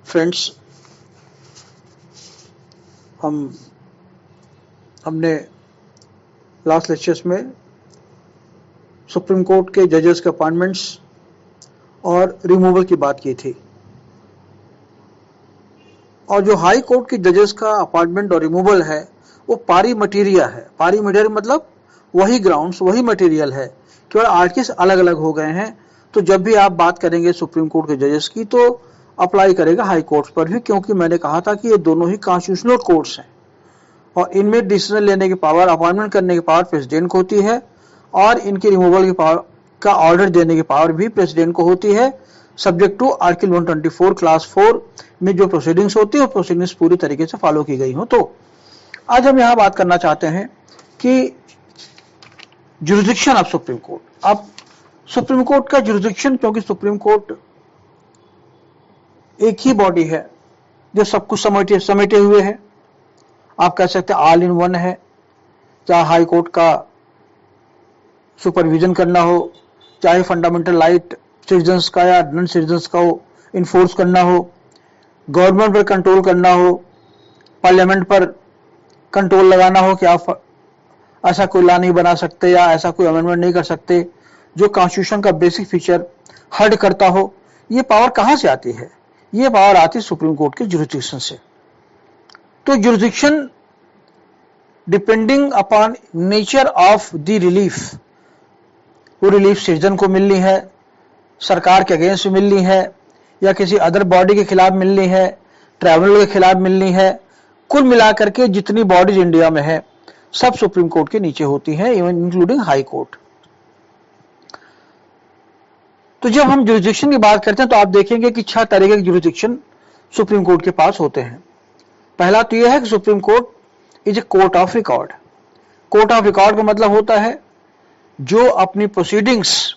Friends, हमने last lectures में supreme court के जजेस के अपॉइंटमेंट्स और रिमूवल की बात की थी, और जो हाई कोर्ट के जजेस का अपॉइंटमेंट और रिमूवल है वो पारी मटीरिया है। पारी मटीरियल मतलब वही ग्राउंड्स, वही मटेरियल है, केवल आर्टिकल्स अलग अलग हो गए हैं। तो जब भी आप बात करेंगे सुप्रीम कोर्ट के जजेस की तो अप्लाई करेगा हाई कोर्ट्स पर भी, क्योंकि मैंने कहा था कि ये दोनों ही कॉन्स्टिट्यूशनल कोर्ट्स हैं और इनमें डिसीजन लेने की पावर, अपॉइंटमेंट करने की पावर प्रेसिडेंट को होती है और इनकी रिमूवल की पावर का ऑर्डर देने की पावर भी प्रेसिडेंट को होती है, सब्जेक्ट टू आर्टिकल 124 क्लास 4 में जो प्रोसीडिंग्स होती है वो प्रोसीडिंग्स पूरी तरीके से फॉलो की गई हो। तो आज हम यहाँ बात करना चाहते हैं कि जुरिसडिक्शन ऑफ सुप्रीम कोर्ट। अब सुप्रीम कोर्ट का जुरिसडिक्शन, क्योंकि सुप्रीम कोर्ट एक ही बॉडी है जो सब कुछ समेटे हुए है, आप कह सकते हैं ऑल इन वन है। चाहे हाई कोर्ट का सुपरविजन करना हो, चाहे फंडामेंटल राइट सिटीजन्स का या नॉन सिटीजन्स का हो इन्फोर्स करना हो, गवर्नमेंट पर कंट्रोल करना हो, पार्लियामेंट पर कंट्रोल लगाना हो कि आप ऐसा कोई लॉ नहीं बना सकते या ऐसा कोई अमेंडमेंट नहीं कर सकते, जो कॉन्स्टिट्यूशन का बेसिक फीचर हर्ट करता हो, ये पावर कहां से आती है? ये पावर आती है सुप्रीम कोर्ट के जुरिसडिक्शन से। तो jurisdiction depending upon nature of the relief, वो रिलीफ सिटीजन को मिलनी है, सरकार के अगेंस्ट मिलनी है या किसी अदर बॉडी के खिलाफ मिलनी है, ट्राइब्यूनल के खिलाफ मिलनी है, कुल मिलाकर के जितनी बॉडीज इंडिया में है सब सुप्रीम कोर्ट के नीचे होती हैं, इवन इंक्लूडिंग हाई कोर्ट। तो जब हम जुरिसडिक्शन की बात करते हैं तो आप देखेंगे कि 6 तरीके के जुरिसडिक्शन सुप्रीम कोर्ट के पास होते हैं। पहला तो यह है कि supreme court is a court of record. Court of record का मतलब होता है जो अपनी प्रोसीडिंग्स,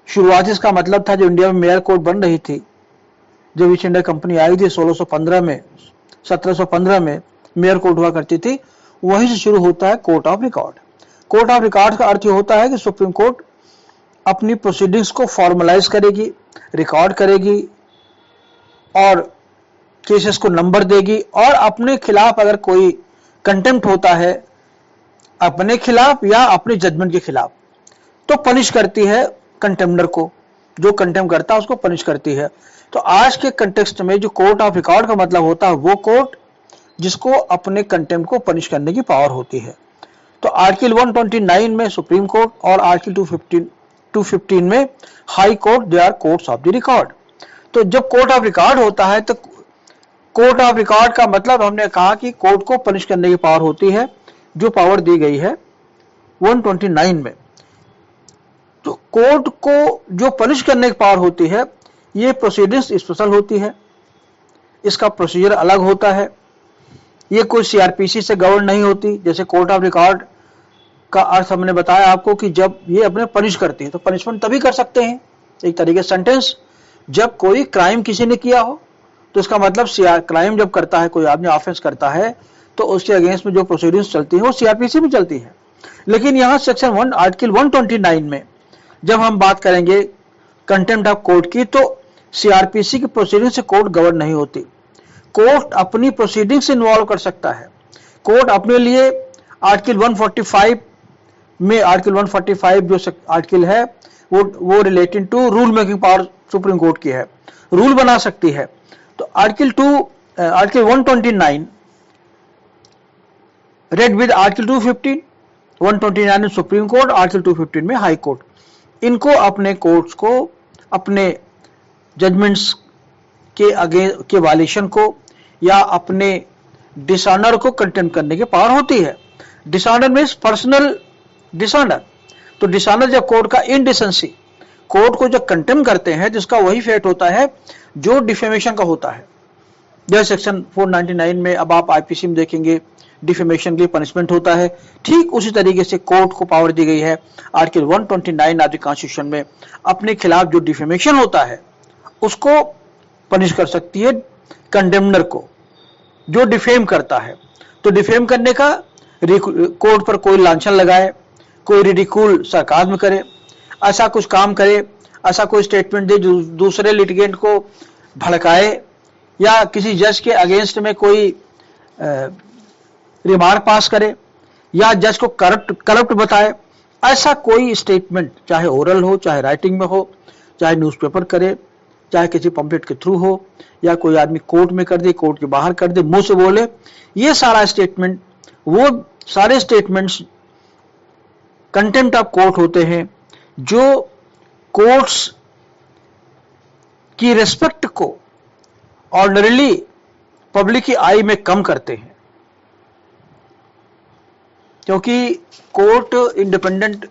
शुरुआत इसका मतलब था जो इंडिया में मेयर कोर्ट बन रही थी, जब ईस्ट इंडिया कंपनी आई थी 1615 में, 1715 में मेयर कोर्ट हुआ करती थी, वहीं से शुरू होता है court of record. Court of record का अर्थ होता है कि सुप्रीम कोर्ट अपनी प्रोसीडिंग्स को फॉर्मलाइज करेगी, रिकॉर्ड करेगी और केसेस को नंबर देगी, और अपने खिलाफ अगर कोई कंटेम्प्ट होता है अपने खिलाफ या अपने जजमेंट के खिलाफ तो पनिश करती है कंटेम्प्टर को, जो कंटेम्प्ट करता है उसको पनिश करती है। तो आज के कंटेक्स्ट में जो कोर्ट ऑफ रिकॉर्ड का मतलब होता है वो कोर्ट जिसको अपने कंटेम्प्ट को पनिश करने की पावर होती है। तो आर्टिकल 129 में सुप्रीम कोर्ट और आर्टिकल 215 में high court, they are courts of the record. तो जब कोर्ट ऑफ रिकॉर्ड होता है तो कोर्ट ऑफ रिकॉर्ड का मतलब हमने कहा कि कोर्ट को पनिश करने की पावर होती है, जो पावर दी गई है 129 में। तो कोर्ट को जो पनिश करने की पावर होती है ये प्रोसीडिंग्स स्पेशल होती है, इसका प्रोसीजर अलग होता है, ये कोई सीआरपीसी से गवर्न नहीं होती। जैसे कोर्ट ऑफ रिकॉर्ड का अर्थ हमने बताया आपको कि जब ये अपने पनिश करती है तो पनिशमेंट तभी कर सकते हैं, एक तरीके से सेंटेंस, जब कोई क्राइम किसी ने किया हो। तो इसका मतलब क्राइम जब करता है कोई आदमी, ऑफेंस करता है, तो उसके अगेंस्ट में जो प्रोसीडिंग्स चलती है वो सीआरपीसी में चलती है। लेकिन यहाँ सेक्शन 1 आर्टिकल 129 में जब हम बात करेंगे कंटेम्प्ट ऑफ कोर्ट की, तो सीआरपीसी की प्रोसीडिंग से कोर्ट गवर्न नहीं होती। कोर्ट अपनी प्रोसीडिंग से इन्वॉल्व कर सकता है। कोर्ट अपने लिए आर्टिकल 145 में, आर्टिकल 145 जो आर्टिकल है वो related to rule making power supreme court की है, रूल बना सकती है। तो आर्टिकल 129 रेड विद आर्टिकल 215, 129 में सुप्रीम कोर्ट, आर्टिकल 215 में हाई कोर्ट, इनको अपने कोर्ट्स को अपने जजमेंट्स के वायलेशन को या अपने डिसऑनर को कंटेम्प्ट करने की पावर होती है। Dishonour means personal dishonour. तो डिसऑनर जब कोर्ट का इनडिसेंसी, कोर्ट को जब कंटेम्प्ट करते हैं जिसका वही फेट होता है जो डिफेमेशन का होता है। जैसे सेक्शन 499 में अब आप आईपीसी में देखेंगे डिफेमेशन के लिए पनिशमेंट होता है, ठीक उसी तरीके से कोर्ट को पावर दी गई है आर्टिकल 129 ऑफ द कॉन्स्टिट्यूशन में, अपने खिलाफ जो डिफेमेशन होता है उसको पनिश कर सकती है कंडेमनर को जो डिफेम करता है। तो डिफेम करने का कोर्ट पर कोई लांछन लगाए, कोई रिडिकूल सरकाज़्म करे, ऐसा कुछ काम करे, ऐसा कोई स्टेटमेंट दे जो दूसरे लिटिगेंट को भड़काए या किसी जज के अगेंस्ट में कोई रिमार्क पास करे या जज को करप्ट बताए, ऐसा कोई स्टेटमेंट चाहे ओरल हो, चाहे राइटिंग में हो, चाहे न्यूज़पेपर करे, चाहे किसी पंपलेट के थ्रू हो या कोई आदमी कोर्ट में कर दे, कोर्ट के बाहर कर दे, मुंह से बोले, ये सारा स्टेटमेंट, वो सारे स्टेटमेंट्स कंटेम्प्ट ऑफ कोर्ट होते हैं जो कोर्ट्स की रिस्पेक्ट को ऑर्डिनरली पब्लिक की आई में कम करते हैं, क्योंकि कोर्ट इंडिपेंडेंट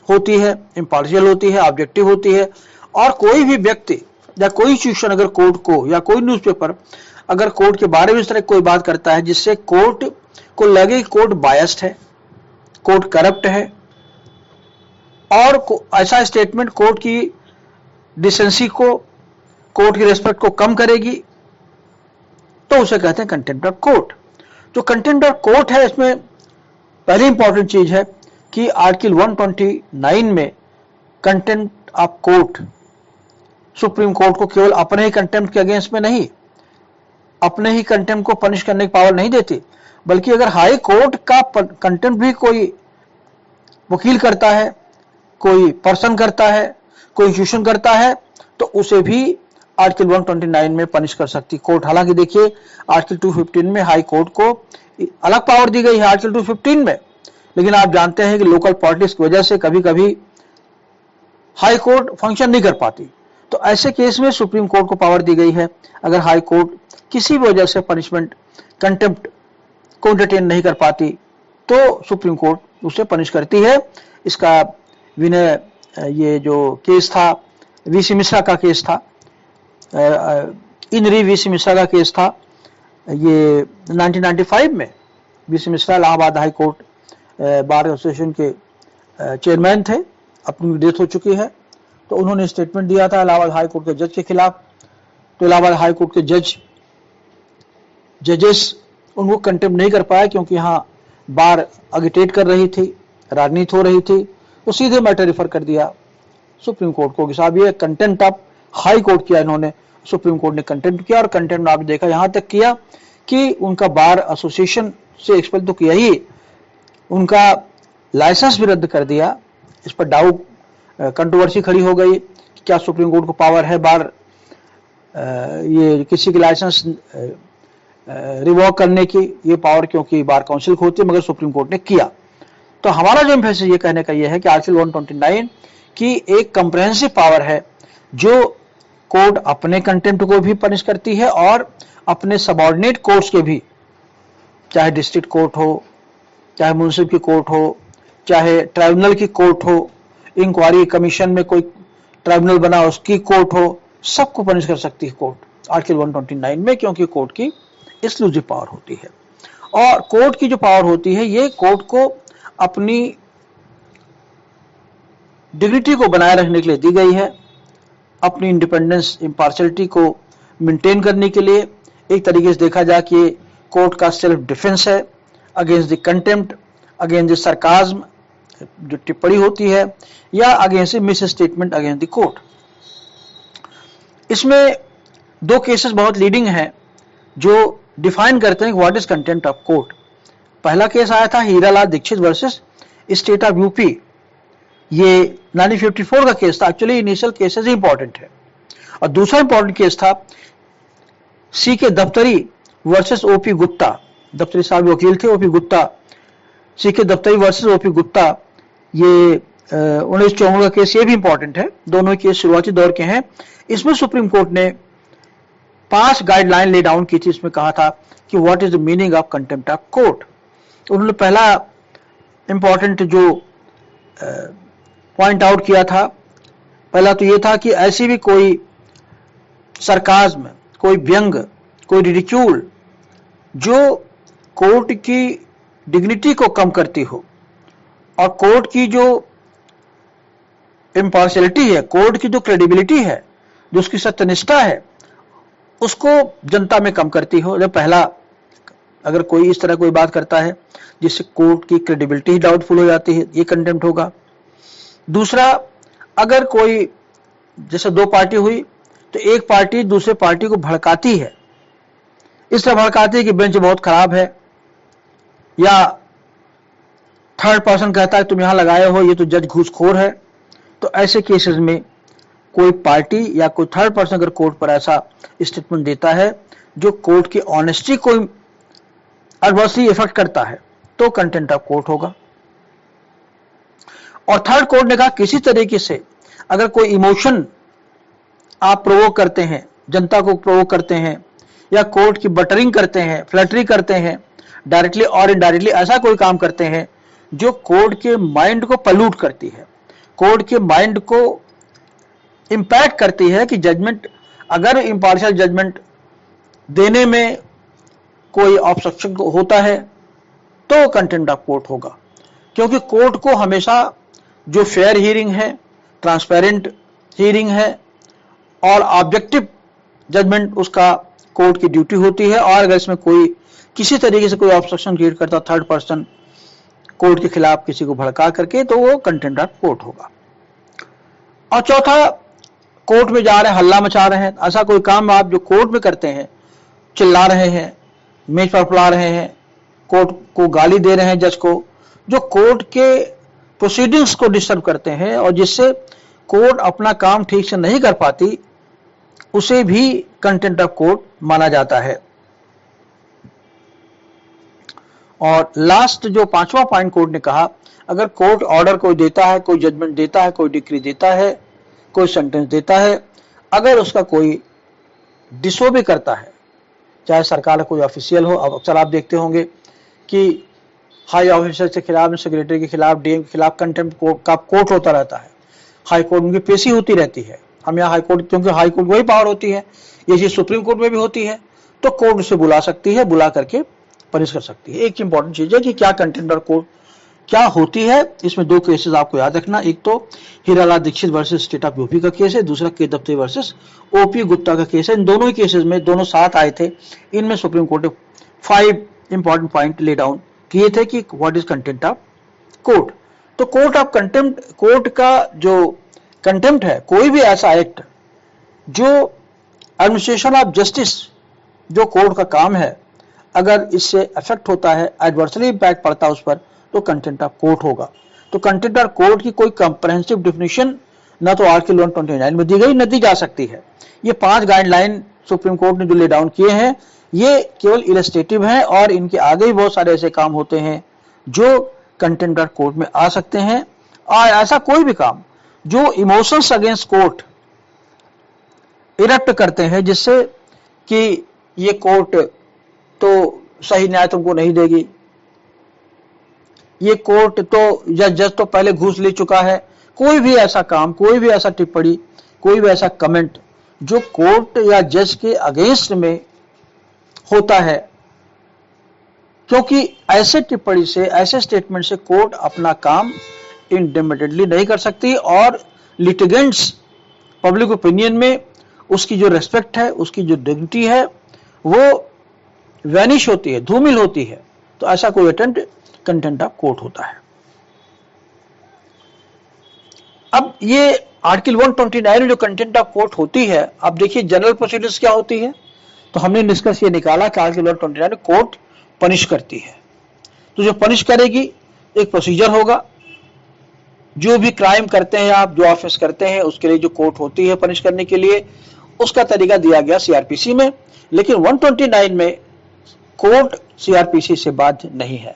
होती है, इम्पार्शियल होती है, ऑब्जेक्टिव होती है, और कोई भी व्यक्ति या कोई इंस्टीट्यूशन अगर कोर्ट को या कोई न्यूज़पेपर अगर कोर्ट के बारे में इस तरह कोई बात करता है जिससे कोर्ट को लगे कि कोर्ट बायस्ड है, कोर्ट करप्ट है, और ऐसा स्टेटमेंट कोर्ट की डिसेंसी को, कोर्ट की रिस्पेक्ट को कम करेगी, तो उसे कहते हैं कंटेम्प्ट ऑफ कोर्ट। जो कंटेम्प्ट ऑफ कोर्ट है, इसमें पहली इंपॉर्टेंट चीज है कि आर्टिकल 129 में contempt of court supreme court को केवल अपने ही कंटेम्प्ट के अगेंस्ट में नहीं, अपने ही कंटेम्प्ट को पनिश करने की पावर नहीं देती, बल्कि अगर हाई कोर्ट का कंटेम्प्ट भी कोई वकील करता है, कोई पर्सन करता है, कोई इंस्टीट्यूशन करता है, तो उसे भी आर्टिकल 129 में पनिश कर सकती कोर्ट। हालांकि देखिए आर्टिकल 215 में हाई कोर्ट को अलग पावर दी गई है आर्टिकल 215 में, लेकिन आप जानते हैं कि लोकल पॉलिटिक्स की वजह से कभी कभी हाई कोर्ट फंक्शन नहीं कर पाती, तो ऐसे केस में सुप्रीम कोर्ट को पावर दी गई है। अगर हाई कोर्ट किसी भी वजह से पनिशमेंट, कंटेम्प्ट को एंटरटेन नहीं कर पाती तो सुप्रीम कोर्ट उसे पनिश करती है। इसका विनय, ये जो केस था वीसी मिश्रा का केस था, इन री वीसी मिश्रा का केस था, ये 1995 में VC Mishra Allahabad high court bar association के चेयरमैन थे, अपनी डेथ हो चुकी है, तो उन्होंने स्टेटमेंट दिया था इलाहाबाद हाई कोर्ट के जज के खिलाफ। तो इलाहाबाद हाई कोर्ट के जजेस उनको कंटेम्प्ट नहीं कर पाए क्योंकि यहाँ बार अगिटेट कर रही थी, राजनीति हो रही थी, तो सीधे मैटर रिफर कर दिया सुप्रीम कोर्ट को कि साहब ये कंटेम्प्ट ऑफ हाई कोर्ट किया इन्होंने। सुप्रीम कोर्ट ने कंटेम्प्ट किया, और कंटेम्प्ट आपने देखा यहां तक किया कि उनका बार एसोसिएशन से एक्सपेल तो किया ही, उनका लाइसेंस भी रद्द कर दिया। इस पर डाउट, कंट्रोवर्सी खड़ी हो गई कि क्या सुप्रीम कोर्ट को पावर है बार ये किसी की लाइसेंस रिवॉक करने की, ये पावर क्योंकि बार काउंसिल को होती है, मगर सुप्रीम कोर्ट ने किया। तो हमारा जो एम्फेसिस ये कहने का ये है कि आर्टिकल 129 की एक कंप्रेहेंसिव पावर है जो कोर्ट अपने कंटेम्प्ट को भी पनिश करती है और अपने सबऑर्डिनेट कोर्ट्स के भी, चाहे डिस्ट्रिक्ट कोर्ट हो, चाहे म्युनिसिपल की कोर्ट हो, चाहे ट्राइब्यूनल की कोर्ट हो, इंक्वायरी कमीशन में कोई ट्राइब्यूनल बना उसकी कोर्ट हो, सबको पनिश कर सकती है कोर्ट आर्टिकल 129 में, क्योंकि कोर्ट की एक्सक्लूसिव पावर होती है। और कोर्ट की जो पावर होती है ये कोर्ट को अपनी डिग्निटी को बनाए रखने के लिए दी गई है, अपनी इंडिपेंडेंस, इम्पार्शियलिटी को मेंटेन करने के लिए। एक तरीके से देखा जाए कि कोर्ट का सेल्फ डिफेंस है against the contempt, against the sarcasm जो टिप्पणी होती है, या against misstatement against the court. इसमें दो केसेस बहुत लीडिंग हैं जो डिफाइन करते हैं what is contempt of court. पहला केस आया था Hiralal Dikshit versus state of UP, ये 1954 का केस था। एक्चुअली इनिशियल केसेस ही इंपॉर्टेंट है। और दूसरा इंपॉर्टेंट केस था सी के दफ्तरी वर्सेस ओपी गुप्ता। दफ्तरी साहब वकील थे, ओपी गुप्ता, सी के दफ्तरी वर्सेस ओपी गुप्ता, ये 1954 का केस, ये भी इंपॉर्टेंट है। दोनों केस शुरुआती दौर के हैं। इसमें सुप्रीम कोर्ट ने 5 गाइडलाइन ले डाउन की थी। इसमें कहा था कि what is the meaning of contempt of court. उन्होंने पहला इंपॉर्टेंट जो पॉइंट आउट किया था, पहला तो ये था कि ऐसी भी कोई सरकाज्म, कोई व्यंग, कोई रिडिक्यूल जो कोर्ट की डिग्निटी को कम करती हो और कोर्ट की जो इम्पार्शियलिटी है, कोर्ट की जो क्रेडिबिलिटी है, जो उसकी सत्यनिष्ठा है, उसको जनता में कम करती हो। जब पहला, अगर कोई इस तरह कोई बात करता है जिससे कोर्ट की क्रेडिबिलिटी डाउटफुल हो जाती है, ये कंटेम्प्ट होगा। दूसरा, अगर कोई जैसे दो पार्टी हुई तो एक पार्टी दूसरे पार्टी को भड़काती है, इस तरह भड़काती है कि बेंच बहुत खराब है, या थर्ड पर्सन कहता है तुम यहां लगाए हो, ये तो जज घूसखोर है, तो ऐसे केसेस में कोई पार्टी या कोई थर्ड पर्सन अगर कोर्ट पर ऐसा स्टेटमेंट देता है जो कोर्ट की ऑनेस्टी को एडवर्सली इफेक्ट करता है, तो कंटेम्प्ट ऑफ कोर्ट होगा। और थर्ड कोर्ट ने कहा किसी तरीके से अगर कोई इमोशन आप प्रोवोक करते हैं, जनता को प्रोवोक करते हैं, या कोर्ट की बटरिंग करते हैं, फ्लैटरी करते हैं, डायरेक्टली और इनडायरेक्टली ऐसा कोई काम करते हैं जो कोर्ट के माइंड को पल्यूट करती है, कोर्ट के माइंड को इंपैक्ट करती है कि जजमेंट, अगर इंपार्शियल जजमेंट देने में कोई ऑब्स्ट्रक्शन होता है तो कंटेम्प्ट ऑफ कोर्ट होगा। क्योंकि कोर्ट को हमेशा जो फेयर हियरिंग है, ट्रांसपेरेंट हियरिंग है और ऑब्जेक्टिव जजमेंट उसका कोर्ट की ड्यूटी होती है, और अगर इसमें कोई किसी तरीके से कोई ऑब्स्ट्रक्शन क्रिएट करता थर्ड पर्सन कोर्ट के खिलाफ किसी को भड़का करके, तो वो कंटेम्प्ट ऑफ कोर्ट होगा। और चौथा, कोर्ट में जा रहे हैं, हल्ला मचा रहे हैं, ऐसा कोई काम आप जो कोर्ट में करते हैं, चिल्ला रहे हैं, मेज पर फुला रहे हैं, कोर्ट को गाली दे रहे हैं, जज को, जो कोर्ट के प्रोसीडिंग्स को डिस्टर्ब करते हैं और जिससे कोर्ट अपना काम ठीक से नहीं कर पाती, उसे भी कंटेम्प्ट ऑफ कोर्ट माना जाता है। और लास्ट जो पांचवा पॉइंट कोर्ट ने कहा, अगर कोर्ट ऑर्डर कोई देता है, कोई जजमेंट देता है, कोई डिक्री देता है, कोई सेंटेंस देता है, अगर उसका कोई डिसोबे करता है, चाहे सरकार का कोई ऑफिशियल हो, अब अक्सर आप देखते होंगे कि हाई ऑफिसर के खिलाफ, सेक्रेटरी के खिलाफ, डीएम के खिलाफ कंटेम्प्ट का कोर्ट होता रहता है, हाई कोर्ट में पेशी होती रहती है। हम यहाँ हाई कोर्ट, क्योंकि हाई कोर्ट वही पावर होती है, ये चीज सुप्रीम कोर्ट में भी होती है, तो कोर्ट उसे बुला सकती है, बुला करके पनिश कर सकती है। एक इंपॉर्टेंट चीज है कि क्या कंटेम्प्ट ऑफ कोर्ट क्या होती है। इसमें दो केसेस आपको याद रखना, एक तो Hiralal Dikshit versus state of UP का केस है, दूसरा के दफ्ते वर्सेस ओपी गुप्ता का केस है। इन दोनों ही केसेस में दोनों साथ आए थे, इनमें सुप्रीम कोर्ट ने 5 इंपॉर्टेंट पॉइंट ले डाउन किए थे कि what is contempt of court. तो कोर्ट ऑफ कंटेम्प्ट, कोर्ट का जो कंटेम्प्ट है, कोई भी ऐसा एक्ट जो एडमिनिस्ट्रेशन ऑफ जस्टिस, जो कोर्ट का काम है, अगर इससे अफेक्ट होता है, एडवर्सली इंपैक्ट पड़ता है उस पर, तो कंटेम्प्ट ऑफ कोर्ट होगा। तो कंटेम्प्ट ऑफ कोर्ट की कोई कंप्रहेंसिव डेफिनेशन ना तो आर्टिकल 129 में दी गई, न दी जा सकती है। ये 5 गाइडलाइन सुप्रीम कोर्ट ने जो ले डाउन किए हैं, ये केवल इलस्ट्रेटिव हैं, और इनके आगे भी बहुत सारे ऐसे काम होते हैं जो कंटेम्प्ट ऑफ कोर्ट में आ सकते हैं। और ऐसा कोई भी काम जो इमोशंस अगेंस्ट कोर्ट इरेक्ट करते हैं, जिससे कि ये कोर्ट तो सही न्याय तुमको नहीं देगी, ये कोर्ट तो जज तो पहले घूस ले चुका है, कोई भी ऐसा काम, कोई भी ऐसा टिप्पणी, कोई भी ऐसा कमेंट जो कोर्ट या जज के अगेंस्ट में होता है, क्योंकि ऐसे टिप्पणी से, ऐसे स्टेटमेंट से कोर्ट अपना काम इंडिपेंडेंटली नहीं कर सकती, और लिटिगेंट्स पब्लिक ओपिनियन में उसकी जो रेस्पेक्ट है, उसकी जो डिग्निटी है, वो वैनिश होती है, धूमिल होती है। तो ऐसा कोई अटेम्प्ट कंटेम्प्ट ऑफ कोर्ट होता है। अब ये आर्टिकल 129 में जो कंटेम्प्ट ऑफ कोर्ट होती है, अब देखिए जनरल प्रोसीडिंग्स क्या होती है। तो हमने निष्कर्ष ये निकाला कि आर्टिकल 129 में कोर्ट पनिश करती है। तो जो पनिश करेगी, एक प्रोसीजर होगा, जो भी क्राइम करते हैं आप, जो ऑफेंस करते हैं, उसके लिए जो कोर्ट होती है पनिश करने के लिए, उसका तरीका दिया गया सीआरपीसी में। लेकिन 129 में कोर्ट सीआरपीसी से बाध्य नहीं है,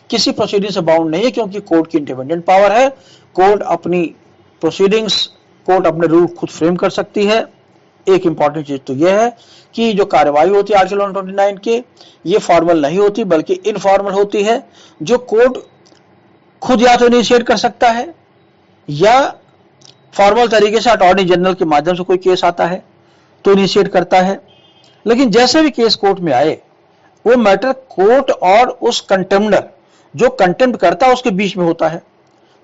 किसी प्रोसीडिंग से बाउंड नहीं है, क्योंकि कोर्ट की इंडिपेंडेंट पावर है। कोर्ट अपनी प्रोसीडिंग्स, कोर्ट अपने रूल खुद फ्रेम कर सकती है। एक इंपॉर्टेंट चीज तो यह है कि जो कार्रवाई होती है आर्टिकल 129 के, ये फॉर्मल नहीं होती बल्कि इनफॉर्मल होती है, जो कोर्ट खुद या तो इनिशिएट कर सकता है, या फॉर्मल तरीके से अटॉर्नी जनरल के माध्यम से कोई केस आता है तो इनिशिएट करता है। लेकिन जैसे भी केस कोर्ट में आए, वो मैटर कोर्ट और उस कंटेम्नर जो कंटेम्प्ट करता है उसके बीच में होता है।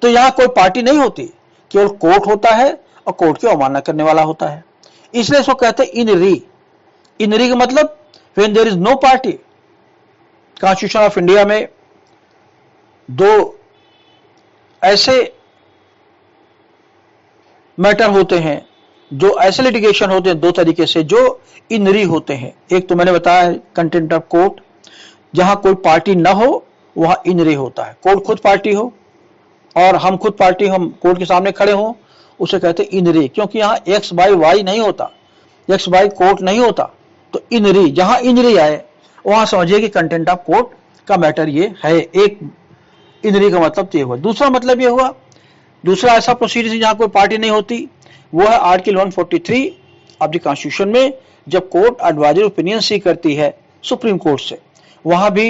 तो यहां कोई पार्टी नहीं होती, केवल कोर्ट होता है और कोर्ट की अवमानना करने वाला होता है। इसलिए इसको कहते हैं इन री। इन री का मतलब when there is no party. Constitution of India में 2 ऐसे मैटर होते हैं, जो ऐसे लिटिगेशन होते हैं दो तरीके से जो इनरी होते हैं। एक तो मैंने बताया कंटेम्प्ट ऑफ कोर्ट, जहां कोई पार्टी ना हो वहां इनरी होता है। कोर्ट खुद पार्टी हो और हम खुद पार्टी, हम कोर्ट के सामने खड़े हों, उसे कहते हैं इनरी, क्योंकि यहाँ एक्स बाई वाई नहीं होता, एक्स बाई कोर्ट नहीं होता। तो इनरी, जहां इनरी आए वहां समझिए कि कंटेंट ऑफ कोर्ट का मैटर ये है। एक इनरी का मतलब ये हुआ। दूसरा मतलब ये हुआ, दूसरा ऐसा प्रोसीजर जहां कोई पार्टी नहीं होती, वो है आर्टिकल 143 ऑफ द कॉन्स्टिट्यूशन में, जब कोर्ट एडवाइजरी ओपिनियन सीख करती है सुप्रीम कोर्ट से। वहां भी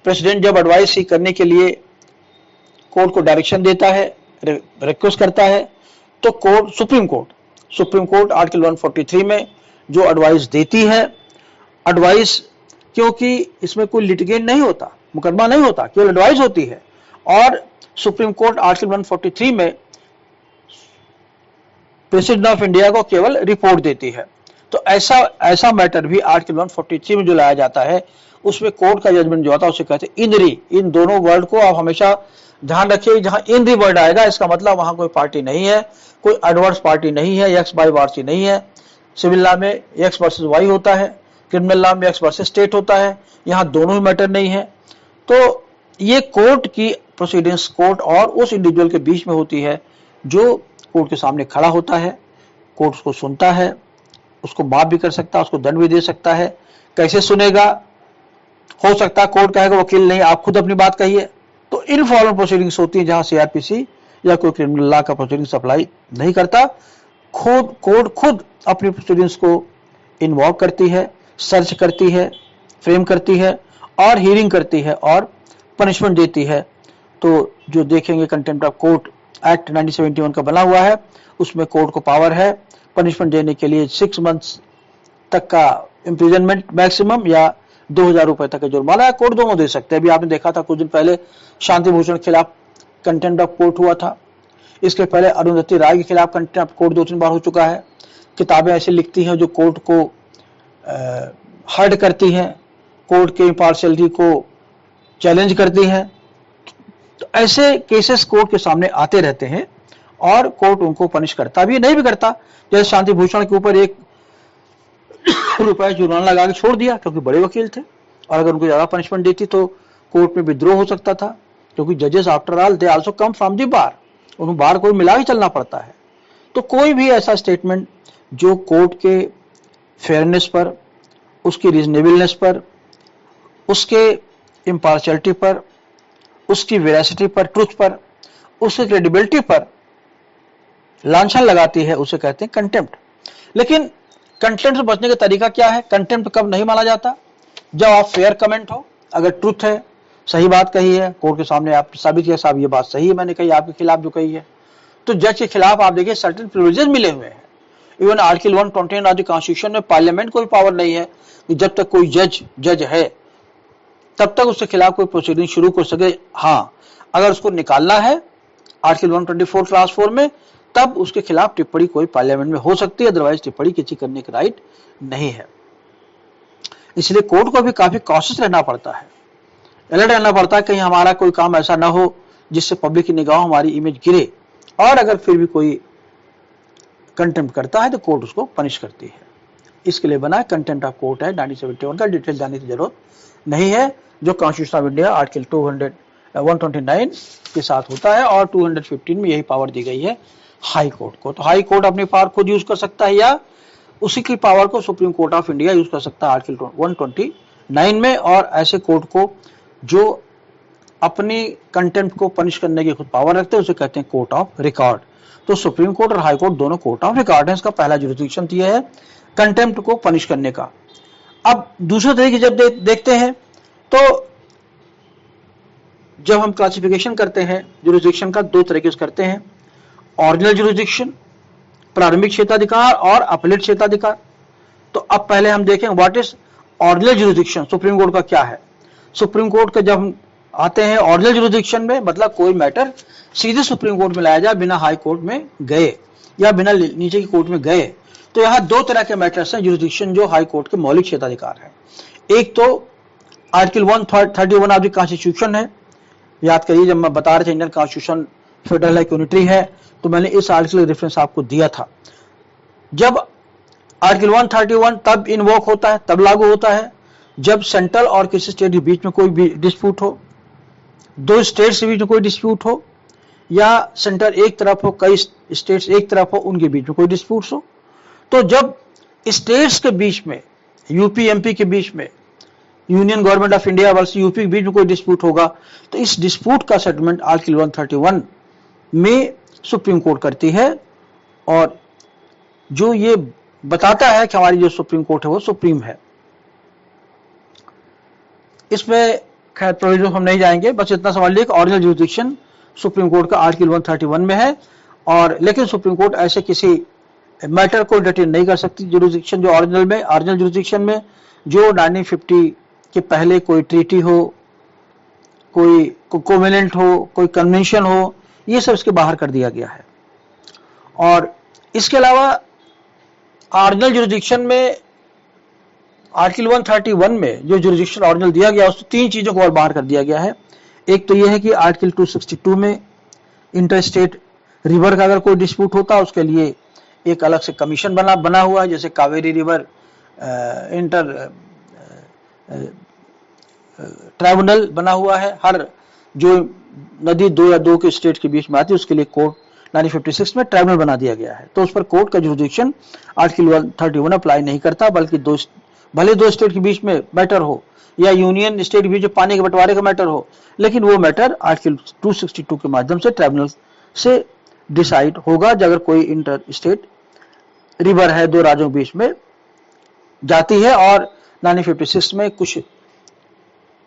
प्रेसिडेंट जब एडवाइस सीख करने के लिए कोर्ट को डायरेक्शन देता है, रिक्वेस्ट करता है, तो कोर्ट सुप्रीम कोर्ट आर्टिकल 143 में जो एडवाइस देती है, एडवाइस, क्योंकि इसमें कोई लिटिगेंट नहीं होता, मुकदमा नहीं होता, केवल एडवाइस होती है, और सुप्रीम कोर्ट आर्टिकल 143 में प्रेसिडेंट ऑफ इंडिया को केवल रिपोर्ट देती है। तो ऐसा मैटर भी आर्टिकल 143 में जो लाया जाता है, उसमें कोर्ट का जजमेंट जो आता है उसे कहते हैं इनरी। इन दोनों वर्ड को आप हमेशा ध्यान रखिए, जहां इनरी वर्ड आएगा इसका मतलब वहां कोई पार्टी नहीं है, कोई एडवर्स पार्टी नहीं है, एक्स बाई वार्सी नहीं है। सिविल लॉ में एक्स वर्सेस वाई होता है, क्रिमिनल लॉ में एक्स वर्सेस स्टेट होता है, यहाँ दोनों ही मैटर नहीं है। तो ये कोर्ट की प्रोसीडिंग्स कोर्ट और उस इंडिविजुअल के बीच में होती है जो कोर्ट के सामने खड़ा होता है, कोर्ट उसको सुनता है, उसको माफ भी कर सकता है, उसको दंड भी दे सकता है। कैसे सुनेगा? हो सकता है कोर्ट कहेगा वकील नहीं, आप खुद अपनी बात कहिए। तो इनफॉर्मल प्रोसीडिंग्स होती है जहां सीआरपीसी या कोई क्रिमिनल लॉ का प्रोसीडिंग्स अप्लाई नहीं करता, कोर्ट खुद अपनी प्रोसीडिंग्स को इन्वॉल्व करती है, सर्च करती है, फ्रेम करती है और हियरिंग करती है और पनिशमेंट देती है। तो जो देखेंगे कंटेम्प्ट ऑफ कोर्ट एक्ट 1971 का बना हुआ है, उसमें कोर्ट को पावर है पनिशमेंट देने के लिए 6 मंथ्स तक का इम्प्रिजनमेंट मैक्सिमम या 2000 रुपए तक का जुर्माना, कोर्ट दोनों दे सकते हैं। अभी आपने देखा था कुछ दिन पहले शांति भूषण के खिलाफ कंटेम्प्ट ऑफ कोर्ट हुआ था, इसके पहले अरुंधति राय के खिलाफ कंटेम्प्ट ऑफ कोर्ट 2-3 बार हो चुका है। किताबें ऐसी लिखती हैं जो कोर्ट को हर्ट करती हैं, कोर्ट के इम्पार्शियलिटी को चैलेंज करती हैं। तो ऐसे केसेस कोर्ट के सामने आते रहते हैं और कोर्ट उनको पनिश करता भी, नहीं भी करता। जैसे शांति भूषण के ऊपर 1 रुपए जुर्माना लगा के छोड़ दिया क्योंकि बड़े वकील थे, और अगर उनको ज्यादा पनिशमेंट देती तो कोर्ट में विद्रोह हो सकता था, क्योंकि जजेस after all they also come from the bar, उन्हें बार को मिला के चलना पड़ता है। तो कोई भी ऐसा स्टेटमेंट जो कोर्ट के फेयरनेस पर, उसकी रीजनेबलनेस पर, उसके इम्पार्शियलिटी पर, उसकी वेरासिटी पर, ट्रुथ पर, उसकी क्रेडिबिलिटी पर लांछन लगाती है, उसे कहते हैं कंटेम्प्ट। लेकिन कंटेम्प्ट से बचने का तरीका क्या है? कंटेम्प्ट कब नहीं माना जाता? जब आप फेयर कमेंट हो, अगर ट्रुथ है, सही बात कही है, कोर्ट के सामने आप साबित किया साहब ये बात सही है मैंने कही, आपके खिलाफ जो कही है, तो जज के खिलाफ आप देखिए सर्टेन प्रिविलेजेस मिले हुए हैं। Even article 129 of the constitution में पार्लियामेंट को भी पावर नहीं है कि जब तक कोई जज है तब तक उसके खिलाफ कोई प्रोसीडिंग शुरू कर सके। हाँ, अगर उसको निकालना है आर्टिकल 124 क्लास 4 में, तब उसके खिलाफ टिप्पणी कोई पार्लियामेंट में हो सकती है, अदरवाइज टिप्पणी किसी करने का राइट नहीं है। इसलिए कोर्ट को भी काफी कॉशियस रहना पड़ता है, अलर्ट रहना पड़ता है, कहीं हमारा कोई काम ऐसा ना हो जिससे पब्लिक की निगाह हमारी इमेज गिरे, और अगर फिर भी कोई कंटेम्प्ट करता है तो कोर्ट उसको पनिश करती है। इसके लिए बना कंटेम्प्ट ऑफ कोर्ट है 1971 का, डिटेल जाने की जरूरत नहीं है, जो कॉन्स्टिट्यूशन ऑफ इंडिया आर्टिकल 129 के साथ होता है, और 215 में यही पावर दी गई है हाई कोर्ट को। तो हाई कोर्ट अपनी पावर खुद यूज कर सकता है या उसी की पावर को supreme court of India use कर सकता है आर्टिकल 129 में। और ऐसे कोर्ट को जो अपनी कंटेम्प्ट को पनिश करने की खुद पावर रखते हैं उसे कहते हैं कोर्ट ऑफ रिकॉर्ड। तो सुप्रीम कोर्ट और हाई कोर्ट दोनों कोर्ट ऑफ रिकॉर्ड है। इसका पहला जुरिस्डिक्शन दिया है कंटेम्प्ट को पनिश करने का। अब दूसरे तरीके जब देखते हैं तो जब हम क्लासिफिकेशन करते हैं जुरिस्डिक्शन का, 2 तरीके से करते हैं, ओरिजिनल जुरिस्डिक्शन प्रारंभिक क्षेत्राधिकार और अपीलेट क्षेत्राधिकार। तो अब पहले हम देखें what is original jurisdiction, supreme court का क्या है। सुप्रीम कोर्ट का जब हम आते हैं ओरिजिनल जुरिस्डिक्शन में, मतलब कोई मैटर सीधे सुप्रीम कोर्ट में लाया जाए बिना हाई कोर्ट में गए या बिना नीचे की कोर्ट में गए। तो यहाँ 2 तरह के मैटर्स हैं जुरिस्डिक्शन जो हाई कोर्ट के मौलिक क्षेत्राधिकार है। एक तो आर्टिकल 131 ऑफ द कॉन्स्टिट्यूशन है। याद करिए जब मैं बता रहे थे इंडियन कॉन्स्टिट्यूशन फेडरल है, यूनिटरी है, तो मैंने इस आर्टिकल का रेफरेंस आपको दिया था। जब आर्टिकल 131 तब इन्वोक होता है, तब लागू होता है जब सेंट्रल और किसी स्टेट के बीच में कोई भी डिस्प्यूट हो, दो स्टेट्स के बीच में कोई डिस्प्यूट हो, या सेंटर एक तरफ हो, कई स्टेट्स एक तरफ हो, उनके बीच में कोई डिस्प्यूट हो। तो जब स्टेट्स के बीच में, यूपी एमपी के बीच में, union government of India versus UP के बीच में कोई डिस्प्यूट होगा, तो इस डिस्प्यूट का सेटलमेंट आर्टिकल 131 में सुप्रीम कोर्ट करती है, और जो ये बताता है कि हमारी जो सुप्रीम कोर्ट है वो सुप्रीम है। इसमें खैर प्रोविजन हम नहीं जाएंगे, बस इतना समझ लीजिए कि ऑरिजिनल जुरिडिक्शन सुप्रीम कोर्ट का आर्टिकल 131 में है, और लेकिन सुप्रीम कोर्ट ऐसे किसी मैटर को डिटेन नहीं कर सकती। जुरिडिक्शन जो ऑरिजिनल जुरिडिक्शन में जो 1950 के पहले कोई ट्रीटी हो, कोई कोवेनेंट हो, कोई कन्वेंशन हो, ये सब इसके बाहर कर दिया गया है। और इसके अलावा ऑरिजिनल जुरिडिक्शन में आर्टिकल 131 में जो जुरिडिक्शन ऑरिजिनल दिया गया उसमें तीन चीजों को और बाहर कर दिया गया है। एक तो यह है कि आर्टिकल 262 में इंटर स्टेट रिवर का अगर कोई डिस्प्यूट होता है उसके लिए एक अलग से कमीशन बना हुआ है, जैसे कावेरी रिवर इंटर ट्राइब्यूनल बना हुआ है। हर जो नदी दो या दो के स्टेट के बीच में आती है उसके लिए कोर्ट 1956 में ट्राइब्यूनल बना दिया गया है। तो उस पर कोर्ट का जुरिडिक्शन आर्टिकल 131 अप्लाई नहीं करता, बल्कि भले दो स्टेट के बीच में मैटर हो या यूनियन स्टेट के बीच में पानी के बंटवारे का मैटर हो, लेकिन वो मैटर आर्टिकल 262 के माध्यम से ट्राइब्यूनल से डिसाइड होगा। अगर कोई इंटर स्टेट रिवर है, दो राज्यों के बीच में जाती है, और 1956 में कुछ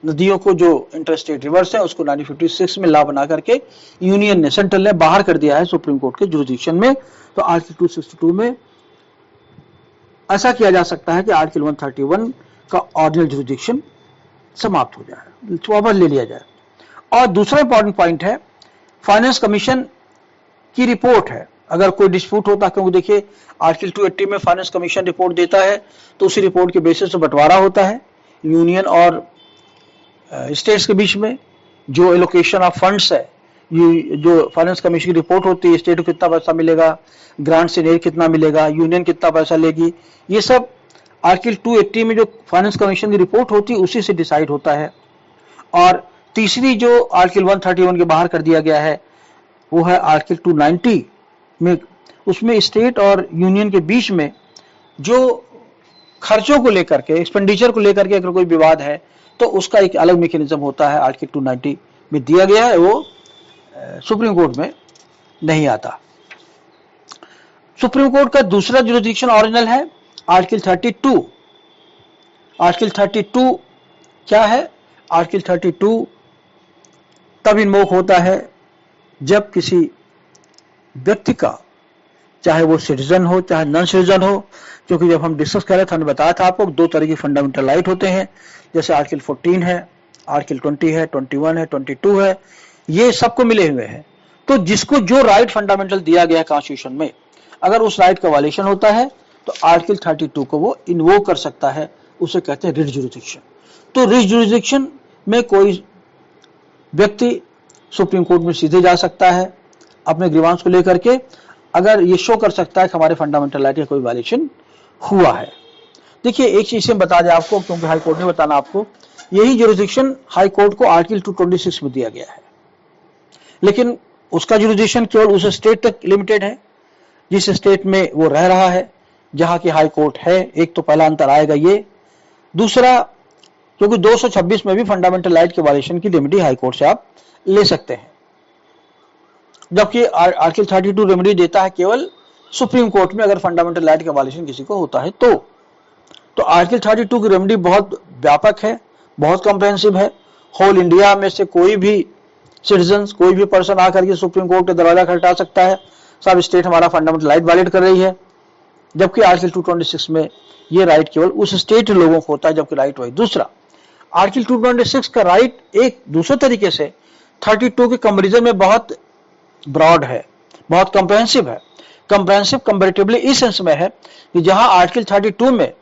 नदियों को जो इंटर स्टेट रिवर्स है उसको 1956 में लॉ बना करके यूनियन ने, सेंट्रल ने बाहर कर दिया है सुप्रीम कोर्ट के जुरिडिक्शन में। तो आर्टिकल 262 में ऐसा किया जा सकता है कि आर्टिकल 131 का ऑरिजिनल जुरिडिक्शन समाप्त हो जाए, वापस ले लिया जाए। और दूसरा इंपॉर्टेंट पॉइंट है, फाइनेंस कमीशन की रिपोर्ट है अगर कोई डिस्प्यूट होता है, क्योंकि देखिए आर्टिकल 280 में फाइनेंस कमीशन रिपोर्ट देता है, तो उसी रिपोर्ट के बेसिस पर बंटवारा होता है यूनियन और स्टेट्स के बीच में। जो एलोकेशन ऑफ फंड्स है, जो फाइनेंस कमीशन की रिपोर्ट होती है, स्टेट को कितना पैसा मिलेगा, ग्रांट से नेट कितना मिलेगा, यूनियन कितना पैसा लेगी, ये सब आर्टिकल 280 में जो फाइनेंस कमीशन की रिपोर्ट होती है उसी से डिसाइड होता है। और तीसरी जो आर्टिकल 131 के बाहर कर दिया गया है वो है आर्टिकल 290 में, उसमें स्टेट और यूनियन के बीच में जो खर्चों को लेकर के, एक्सपेंडिचर को लेकर के अगर कोई विवाद है तो उसका एक अलग मैकेनिज्म होता है, आर्टिकल 290 में दिया गया है, वो सुप्रीम कोर्ट में नहीं आता। सुप्रीम कोर्ट का दूसरा जुरिडिक्शन ओरिजिनल है आर्टिकल 32। आर्टिकल 32 क्या है? आर्टिकल 32 तब इन्वोक होता है जब किसी व्यक्ति का, चाहे वो सिटीजन हो चाहे नॉन सिटीजन हो, क्योंकि जब हम डिस्कस कर रहे थे हमने बताया था आपको दो तरह के फंडामेंटल राइट होते हैं, जैसे आर्टिकल 14 है, आर्टिकल 20 है, 21 है, 22 है, ये सबको मिले हुए हैं। तो जिसको जो राइट फंडामेंटल दिया गया है कॉन्स्टिट्यूशन में, अगर उस राइट का वायलेशन होता है तो आर्टिकल 32 को वो इन्वोक कर सकता है, उसे कहते हैं रिट जुरिडिक्शन। तो रिट जुरिडिक्शन में कोई व्यक्ति सुप्रीम कोर्ट में सीधे जा सकता है अपने ग्रीवांस को लेकर के, अगर ये शो कर सकता है कि हमारे फंडामेंटल राइट का कोई वायलेशन हुआ है। देखिए एक चीज से बता दें आपको, क्योंकि हाई कोर्ट ने बताना आपको, यही जुरिडिक्शन हाई कोर्ट को आर्टिकल 226 में दिया गया है, लेकिन उसका जुरिडिक्शन केवल उस स्टेट तक लिमिटेड है जिस स्टेट में वो रह रहा है, जहां की हाई कोर्ट है। एक तो पहला अंतर आएगा ये। दूसरा, क्योंकि 226 में भी फंडामेंटल राइट के वायलेशन की रेमेडी हाई कोर्ट से आप ले सकते हैं, जबकि आर्टिकल 32 रेमेडी देता है केवल सुप्रीम कोर्ट में अगर फंडामेंटल राइट का वायलेशन किसी को होता है तो आर्टिकल 32 की रेमेडी बहुत व्यापक है, बहुत कॉम्प्रिहेंसिव है। होल इंडिया में से कोई भी सिटीजन, कोई भी पर्सन आकर के सुप्रीम कोर्ट का दरवाजा खटखटा सकता है, सब स्टेट हमारा फंडामेंटल राइट वायलेट कर रही है, जबकि आर्टिकल 226 में ये राइट केवल उस स्टेट लोगों को होता है, जबकि राइट वही। दूसरा, आर्टिकल 226 का राइट एक दूसरे तरीके से 32 के कंपेरिजन में बहुत ब्रॉड है, बहुत कॉम्प्रिहेंसिव है। कॉम्प्रिहेंसिव कंपैरेटिवली इस सेंस में है कि जहां आर्टिकल 32 में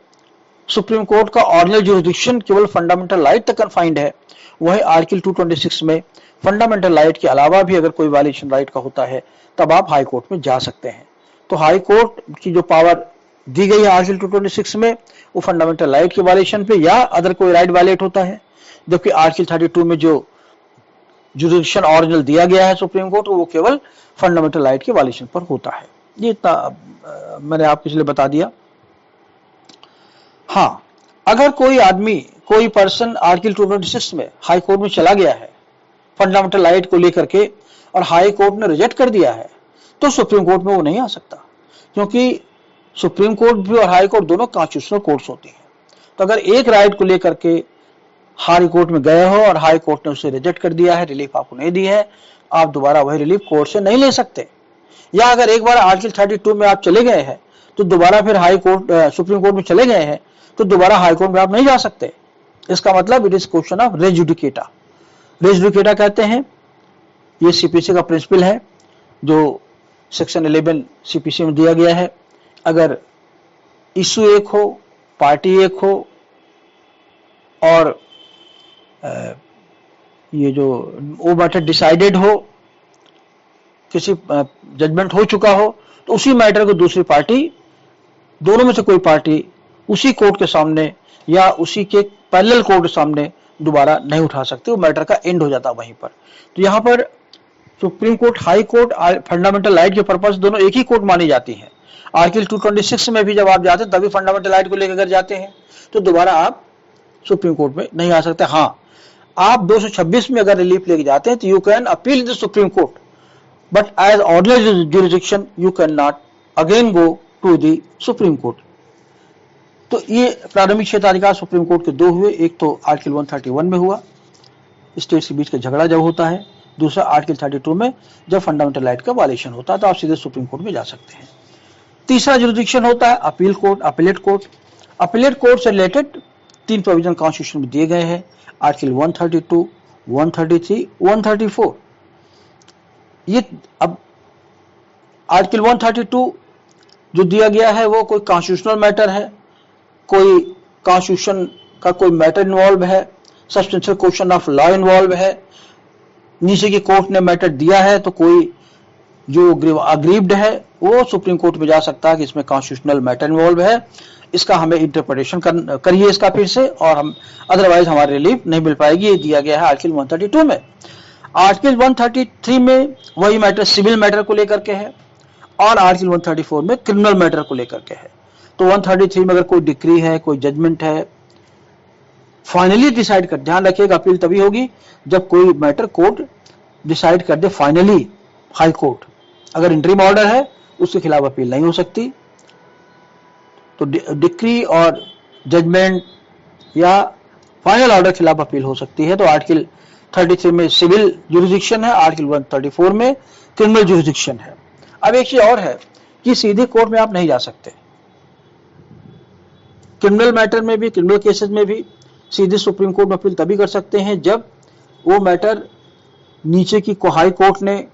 सुप्रीम कोर्ट का ऑर्डिनल जुरिडिक्शन केवल फंडामेंटल राइट तक कन्फाइंड है, वही आर्टिकल 226 में फंडामेंटल राइट के अलावा भी अगर कोई वायलेशन राइट का होता है तब आप हाई कोर्ट में जा सकते हैं। तो हाई कोर्ट की जो पावर दी गई है आर्टिकल 226 में वो फंडामेंटल राइट के वायलेशन पे या अदर कोई राइट वायलेट होता है, जबकि आर्टिकल 32 में जो जुरिडिक्शन ऑरिजिनल दिया गया है सुप्रीम कोर्ट वो केवल फंडामेंटल राइट के वायलेशन पर होता है। ये इतना मैंने आपको इसलिए बता दिया। हाँ, अगर कोई आदमी कोई पर्सन आर्टिकल 226 में हाई कोर्ट में चला गया है फंडामेंटल राइट को लेकर के और हाई कोर्ट ने रिजेक्ट कर दिया है तो सुप्रीम कोर्ट में वो नहीं आ सकता, क्योंकि सुप्रीम कोर्ट भी और हाई कोर्ट दोनों कॉन्स्टिट्यूशनल कोर्ट्स होती हैं। तो अगर एक राइट को लेकर के हाई कोर्ट में गए हो और हाई कोर्ट ने उसे रिजेक्ट कर दिया है, रिलीफ आपको नहीं दी है, आप दोबारा वही रिलीफ कोर्ट से नहीं ले सकते। या अगर एक बार आर्टिकल 32 में आप चले गए हैं तो दोबारा फिर हाई कोर्ट सुप्रीम कोर्ट में चले गए हैं तो दोबारा हाई कोर्ट में आप नहीं जा सकते। इसका मतलब it is question of res judicata. Res judicata कहते हैं, ये सीपीसी का प्रिंसिपल है जो सेक्शन 11 सीपीसी में दिया गया है। अगर इशू एक हो, पार्टी एक हो और ये जो वो मैटर डिसाइडेड हो, किसी जजमेंट हो चुका हो, तो उसी मैटर को दूसरी पार्टी, दोनों में से कोई पार्टी उसी कोर्ट के सामने या उसी के पैरेलल कोर्ट के सामने दोबारा नहीं उठा सकती, वो मैटर का एंड हो जाता वहीं पर। तो यहाँ पर supreme court, high court, fundamental right के पर्पस दोनों एक ही कोर्ट मानी जाती है। आर्टिकल 226 में भी जब आप जाते हैं तभी फंडामेंटल राइट को लेकर अगर जाते हैं तो दोबारा आप सुप्रीम कोर्ट में नहीं आ सकते। हाँ, आप 226 में अगर रिलीफ लेके जाते हैं तो you can appeal the supreme court, but as ordinary jurisdiction you can not again go to the supreme court. तो ये प्रारंभिक क्षेत्राधिकार सुप्रीम कोर्ट के दो हुए, एक तो आर्टिकल 131 में हुआ, स्टेट्स के बीच का झगड़ा जब होता है, दूसरा आर्टिकल 32 में जब फंडामेंटल राइट का वायलेशन होता है तो आप सीधे सुप्रीम कोर्ट में जा सकते हैं। तीसरा जुरिडिक्शन होता है appeal court, appellate court. Appellate court से रिलेटेड 3 प्रोविजन कॉन्स्टिट्यूशन में दिए गए हैं, आर्टिकल 132, 133, 134। ये अब आर्टिकल 132 जो दिया गया है वो कोई कॉन्स्टिट्यूशनल मैटर है, कोई कॉन्स्टिट्यूशन का कोई मैटर इन्वॉल्व है, substantial question of law involve है, नीचे की कोर्ट ने मैटर दिया है तो कोई जो अग्रीव्ड है वो सुप्रीम कोर्ट में जा सकता है कि इसमें कॉन्स्टिट्यूशनल मैटर इन्वॉल्व है, इसका हमें इंटरप्रिटेशन करिए इसका फिर से, और हम अदरवाइज हमारी रिलीफ नहीं मिल पाएगी। ये दिया गया है आर्टिकल 132 में। आर्टिकल 133 में वही मैटर सिविल मैटर को लेकर के है और आर्टिकल 134 में क्रिमिनल मैटर को लेकर के है। तो 133 में अगर कोई डिक्री है, कोई जजमेंट है, फाइनली डिसाइड कर, ध्यान रखिएगा अपील तभी होगी जब कोई मैटर कोर्ट डिसाइड कर दे फाइनली, हाई कोर्ट। अगर इंटरिम ऑर्डर है उसके खिलाफ अपील नहीं हो सकती। तो डिक्री और जजमेंट या फाइनल ऑर्डर के खिलाफ अपील हो सकती है। तो आर्टिकल 33 में सिविल जुरिडिक्शन है, आर्टिकल 134 में क्रिमिनल जुरिडिक्शन है। अब एक चीज और है कि सीधे कोर्ट में आप नहीं जा सकते। क्रिमिनल मैटर में भी, क्रिमिनल केसेस में भी सीधे सुप्रीम कोर्ट में अपील तभी कर सकते हैं जब वो मैटर नीचे की हाई कोर्ट ने,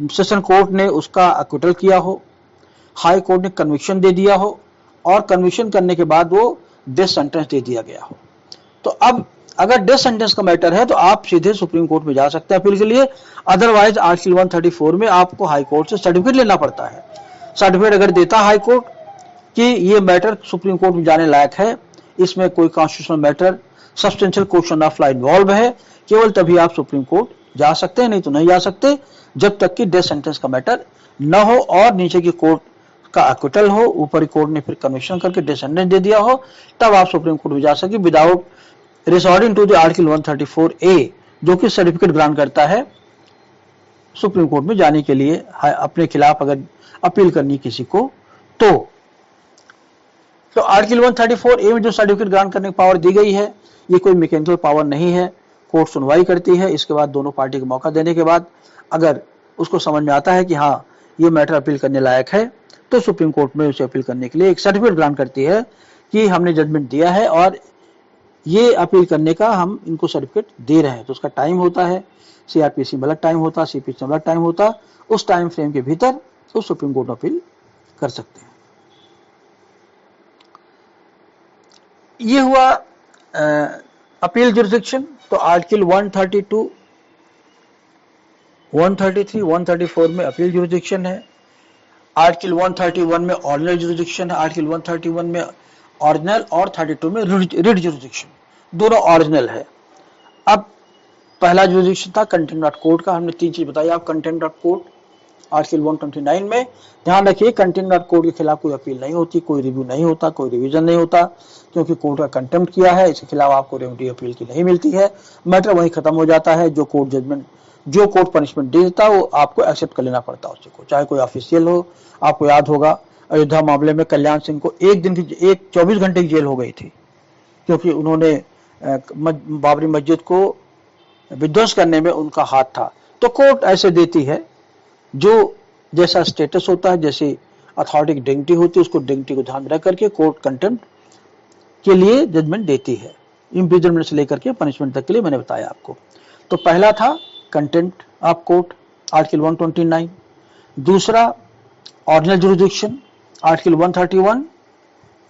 सेशन कोर्ट ने उसका अक्विटल किया हो, हाई कोर्ट ने कन्विक्शन दे दिया हो और कन्विक्शन करने के बाद वो डेथ सेंटेंस दे दिया गया हो। तो अब अगर डेथ सेंटेंस का मैटर है तो आप सीधे सुप्रीम कोर्ट में जा सकते हैं अपील के लिए। अदरवाइज आर्टिकल 134 में आपको हाई कोर्ट से सर्टिफिकेट लेना पड़ता है। सर्टिफिकेट अगर देता हाई कोर्ट कि ये मैटर सुप्रीम कोर्ट में जाने लायक है, इसमें कोई constitutional matter, substantial question of law involve है, केवल तभी आप सुप्रीम कोर्ट जा सकते हैं, नहीं तो नहीं जा सकते जब तक कि डेथ सेंटेंस का मैटर न हो और नीचे की कोर्ट का अक्विटल हो, ऊपरी कोर्ट ने फिर कन्विक्शन करके डेथ सेंटेंस दे दिया हो, तब आप सुप्रीम कोर्ट में जा सके without resorting to the article 134A, जो कि सर्टिफिकेट ग्रांट करता है सुप्रीम कोर्ट में जाने के लिए अपने खिलाफ अगर अपील करनी किसी को। तो आर्टिकल 134A में जो सर्टिफिकेट ग्रांट करने की पावर दी गई है ये कोई मैकेनिकल पावर नहीं है। कोर्ट सुनवाई करती है, इसके बाद दोनों पार्टी को मौका देने के बाद अगर उसको समझ में आता है कि हाँ ये मैटर अपील करने लायक है तो सुप्रीम कोर्ट में उसे अपील करने के लिए एक सर्टिफिकेट ग्रांट करती है कि हमने जजमेंट दिया है और ये अपील करने का हम इनको सर्टिफिकेट दे रहे हैं। तो उसका टाइम होता है, सीआरपीसी में अलग टाइम होता, सीपीसी में अलग टाइम होता, उस टाइम फ्रेम के भीतर तो सुप्रीम कोर्ट में अपील कर सकते हैं। ये हुआ अपील जुरिस्डिक्शन। तो आर्टिकल 132, 133, 134 में अपील जुरिस्डिक्शन है। आर्टिकल 131 में ऑर्डिनल जुरिस्डिक्शन है। आर्टिकल 131 में ऑर्डिनल और 32 में रिट जुरिस्डिक्शन, दोनों ऑरिजिनल है। अब पहला जुरिस्डिक्शन था कंटेम्प्ट ऑफ कोर्ट का। हमने 3 चीज बताई आप। कंटेम्प्ट ऑफ कोर्ट आर्टिकल 129 में, ध्यान रखिए कंटेम्प्ट ऑफ कोर्ट के खिलाफ कोई अपील नहीं होती, कोई रिव्यू नहीं होता, कोई रिवीजन नहीं होता, क्योंकि कोर्ट का कंटेम्प्ट किया है, इसके खिलाफ आपको रेमेडी अपील की नहीं मिलती है। मैटर वहीं खत्म हो जाता है। जो कोर्ट जजमेंट, जो कोर्ट पनिशमेंट दे देता है वो आपको एक्सेप्ट कर लेना पड़ता है उसी को, चाहे कोई ऑफिशियल हो। आपको याद होगा अयोध्या मामले में कल्याण सिंह को 24 घंटे की जेल हो गई थी, क्योंकि उन्होंने बाबरी मस्जिद को विध्वंस करने में उनका हाथ था। तो कोर्ट ऐसे देती है, जो जैसा स्टेटस होता है, जैसी अथॉरिटी की डिग्निटी होती है, उसको डिग्निटी को ध्यान में रख करके कोर्ट कंटेम्प्ट के लिए जजमेंट देती है, इम्प्रिजनमेंट से लेकर के पनिशमेंट तक के लिए मैंने बताया आपको। तो पहला था कंटेम्प्ट ऑफ कोर्ट आर्टिकल 129, दूसरा ऑर्डिनल जुरिस्डिक्शन आर्टिकल 131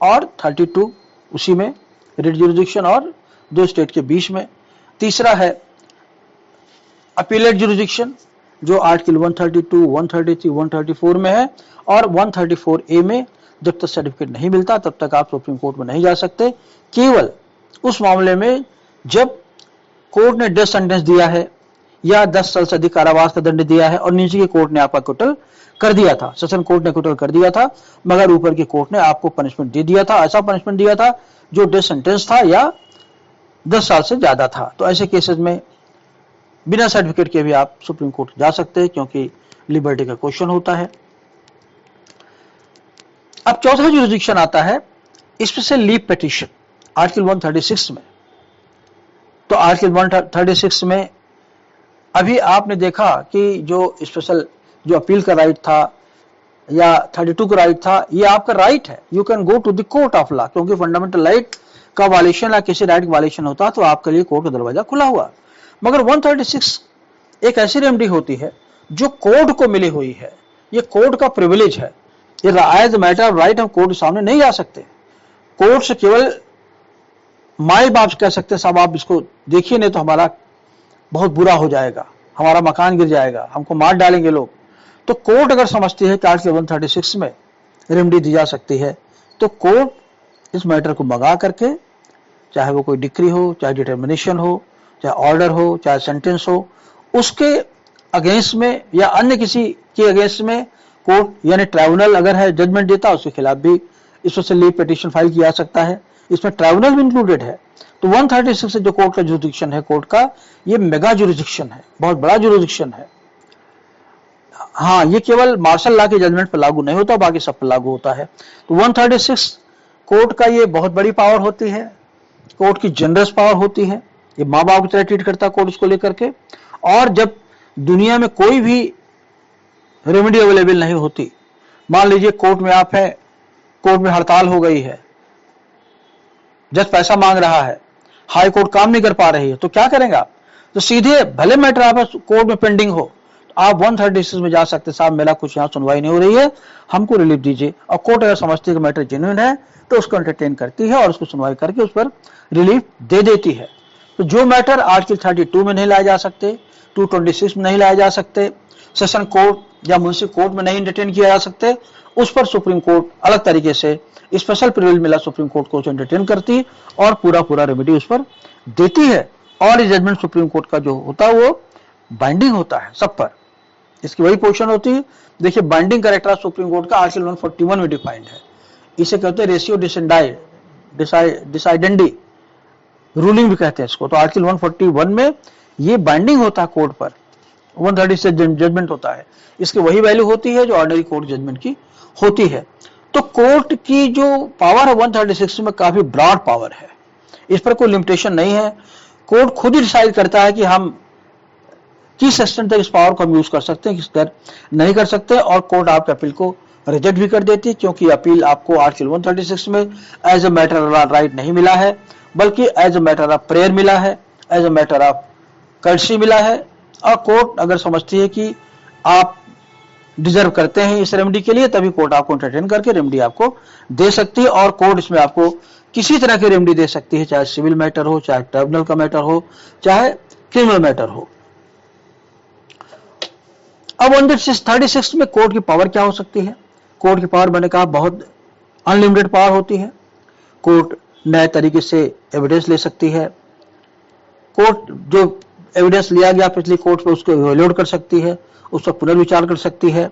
और 32 उसी में रिट जुरिस्डिक्शन और 2 स्टेट के बीच में। तीसरा है अपीलेट जुरिस्डिक्शन जो आर्टिकल 132, 133, 134 में है, और 134A में जब तक सर्टिफिकेट नहीं मिलता तब तक आप सुप्रीम कोर्ट में नहीं जा सकते, केवल उस मामले में जब कोर्ट ने डेथ सेंटेंस दिया है या 10 साल से अधिक कारावास का दंड दिया है और नीचे की कोर्ट ने आपका एक्विटल कर दिया था, सेशन कोर्ट ने एक्विटल कर दिया था, मगर ऊपर की कोर्ट ने आपको पनिशमेंट दे दिया था, ऐसा पनिशमेंट दिया था जो डेथ सेंटेंस था या 10 साल से ज्यादा था। तो ऐसे केसेस में बिना सर्टिफिकेट के भी आप सुप्रीम कोर्ट जा सकते हैं, क्योंकि लिबर्टी का क्वेश्चन होता है। अब चौथा जुरिस्डिक्शन आता है स्पेशल लीव पिटीशन आर्टिकल 136 में। तो आर्टिकल 136 में अभी आपने देखा कि जो स्पेशल जो अपील का राइट था या 32 का राइट था, ये आपका राइट है, you can go to the court of law, क्योंकि फंडामेंटल राइट का वायलेशन या किसी राइट का वायलेशन होता तो आपके लिए कोर्ट का दरवाजा खुला हुआ। मगर 136 एक ऐसी रेमेडी होती है जो कोर्ट को मिली हुई है, ये कोर्ट का प्रिविलेज है, ये एज मैटर ऑफ राइट हम कोर्ट के सामने नहीं जा सकते। कोर्ट से केवल माए बाप कह सकते साहब आप इसको देखिए, नहीं तो हमारा बहुत बुरा हो जाएगा, हमारा मकान गिर जाएगा, हमको मार डालेंगे लोग। तो कोर्ट अगर समझती है कि आर्टिकल 136 में रेमेडी दी जा सकती है, तो कोर्ट इस मैटर को मंगा करके, चाहे वो कोई डिक्री हो, चाहे डिटर्मिनेशन हो, चाहे ऑर्डर हो, चाहे सेंटेंस हो, उसके अगेंस्ट में या अन्य किसी के अगेंस्ट में कोर्ट यानी ट्राइब्यूनल अगर है जजमेंट देता, उसके खिलाफ भी स्पेशल लीव पिटीशन फाइल किया जा सकता है। इसमें ट्राइब्यूनल भी इंक्लूडेड है। तो 136 जो कोर्ट का जुरिस्डिक्शन है, कोर्ट का ये मेगा जुरिस्डिक्शन है, बहुत बड़ा जुरिस्डिक्शन है। हाँ, ये केवल मार्शल लॉ के जजमेंट पर लागू नहीं होता, बाकी सब पर लागू होता है। तो 136 कोर्ट का ये बहुत बड़ी पावर होती है, कोर्ट की जनरस पावर होती है, ये माँ बाप की तरह ट्रीट करता है कोर्ट इसको लेकर के। और जब दुनिया में कोई भी रेमेडी अवेलेबल नहीं होती, मान लीजिए कोर्ट में आप हैं, कोर्ट में हड़ताल हो गई है, जज पैसा मांग रहा है, हाई कोर्ट काम नहीं कर पा रही है, तो क्या करेंगे आप? तो सीधे भले मैटर आप कोर्ट में पेंडिंग हो, आप 136 में जा सकते, साहब मेरा कुछ यहाँ सुनवाई नहीं हो रही है, हमको रिलीफ दीजिए। और कोर्ट अगर समझती है कि मैटर जेन्युइन है तो उसको एंटरटेन करती है और उसको सुनवाई करके उस पर रिलीफ दे देती है। तो जो मैटर आर्टिकल 32 में नहीं लाए जा सकते, 226 में नहीं लाए जा सकते, सेशन कोर्ट या मुंसिफ कोर्ट में नहीं एंटरटेन किया जा सकते, उस पर सुप्रीम कोर्ट अलग तरीके से स्पेशल प्रिविलेज मिला सुप्रीम कोर्ट को एंटरटेन करती और पूरा रेमेडी उस पर देती है। और ये जजमेंट सुप्रीम कोर्ट का जो होता है वो बाइंडिंग होता है सब पर, इसकी वही पोजीशन होती है। देखिए बाइंडिंग कैरेक्टर सुप्रीम कोर्ट का आर्टिकल 141 में डिफाइंड है, इसे कहते हैं रेशियो डिसाइडेंडी रूलिंग भी कहते हैं इसको। तो आर्टिकल 141 में ये बाइंडिंग होता है कोर्ट पर, 136 से जजमेंट होता है, इसकी वही वैल्यू होती है जो ऑर्डिनरी कोर्ट जजमेंट की होती है। तो कोर्ट की जो पावर है 136 में काफी ब्रॉड पावर है, इस पर कोई लिमिटेशन नहीं है। कोर्ट खुद ही डिसाइड करता है कि हम किस एक्सटेंट तक इस पावर को हम यूज कर सकते हैं, किस तरह नहीं कर सकते, और कोर्ट आपके अपील को रिजेक्ट भी कर देती है, क्योंकि अपील आपको आर्टिकल 136 में as a matter of right नहीं मिला है, बल्कि as a matter of prayer मिला है, as a matter of courtesy मिला है। और कोर्ट अगर समझती है कि आप डिजर्व करते हैं इस रेमेडी के लिए, तभी कोर्ट आपको एंटरटेन करके रेमेडी आपको दे सकती है। और कोर्ट इसमें आपको किसी तरह की रेमेडी दे सकती है, चाहे सिविल मैटर हो, चाहे ट्रिब्यूनल का मैटर हो, चाहे क्रिमिनल मैटर हो। अब 136 में कोर्ट की पावर क्या हो सकती है? कोर्ट की पावर मैंने कहा बहुत अनलिमिटेड पावर होती है। कोर्ट नए तरीके से एविडेंस ले सकती है। कोर्ट जो एविडेंस लिया गया पिछली कोर्ट पे उसको इवैल्यूएट कर सकती है, उसका पुनर्विचार कर सकती है।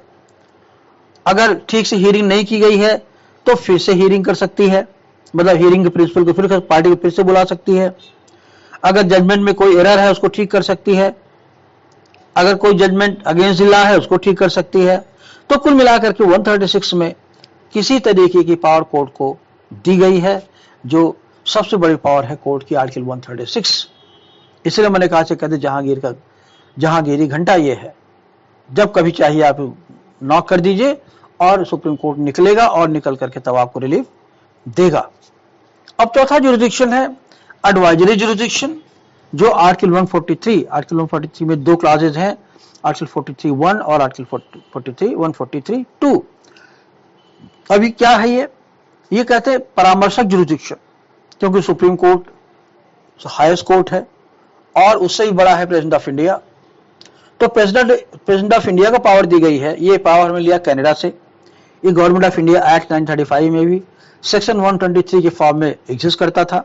अगर ठीक से हियरिंग नहीं की गई है तो फिर से हियरिंग कर सकती है, मतलब हियरिंग के प्रिंसिपल को फिर पार्टी को फिर से बुला सकती है। अगर जजमेंट में कोई एरर है उसको ठीक कर सकती है। अगर कोई जजमेंट अगेंस्ट लॉ है उसको ठीक कर सकती है। तो कुल मिलाकर के 136 में किसी तरीके की पावर कोर्ट को दी गई है, जो सबसे बड़ी पावर है कोर्ट की आर्टिकल 136। इसलिए मैंने कहा कहते जहांगीरी घंटा ये है, जब कभी चाहिए आप नॉक कर दीजिए और सुप्रीम कोर्ट निकलेगा और निकल करके तब आपको रिलीफ देगा। अब चौथा जुरिडिक्शन है एडवाइजरी जुरिडिक्शन, जो आर्टिकल 143 में दो क्लॉजेज हैं, आर्टिकल 43(1) और आर्टिकल 143(2). अभी क्या है ये कहते हैं परामर्शक जुरिडिक्शन, क्योंकि सुप्रीम कोर्ट हाईएस्ट कोर्ट है और उससे ही बड़ा है प्रेसिडेंट ऑफ इंडिया। तो प्रेसिडेंट ऑफ इंडिया को पावर दी गई है। ये पावर हमें लिया कनाडा से। ये गवर्नमेंट ऑफ इंडिया एक्ट 1935 में भी सेक्शन 123 के फॉर्म में एग्जिस्ट करता था।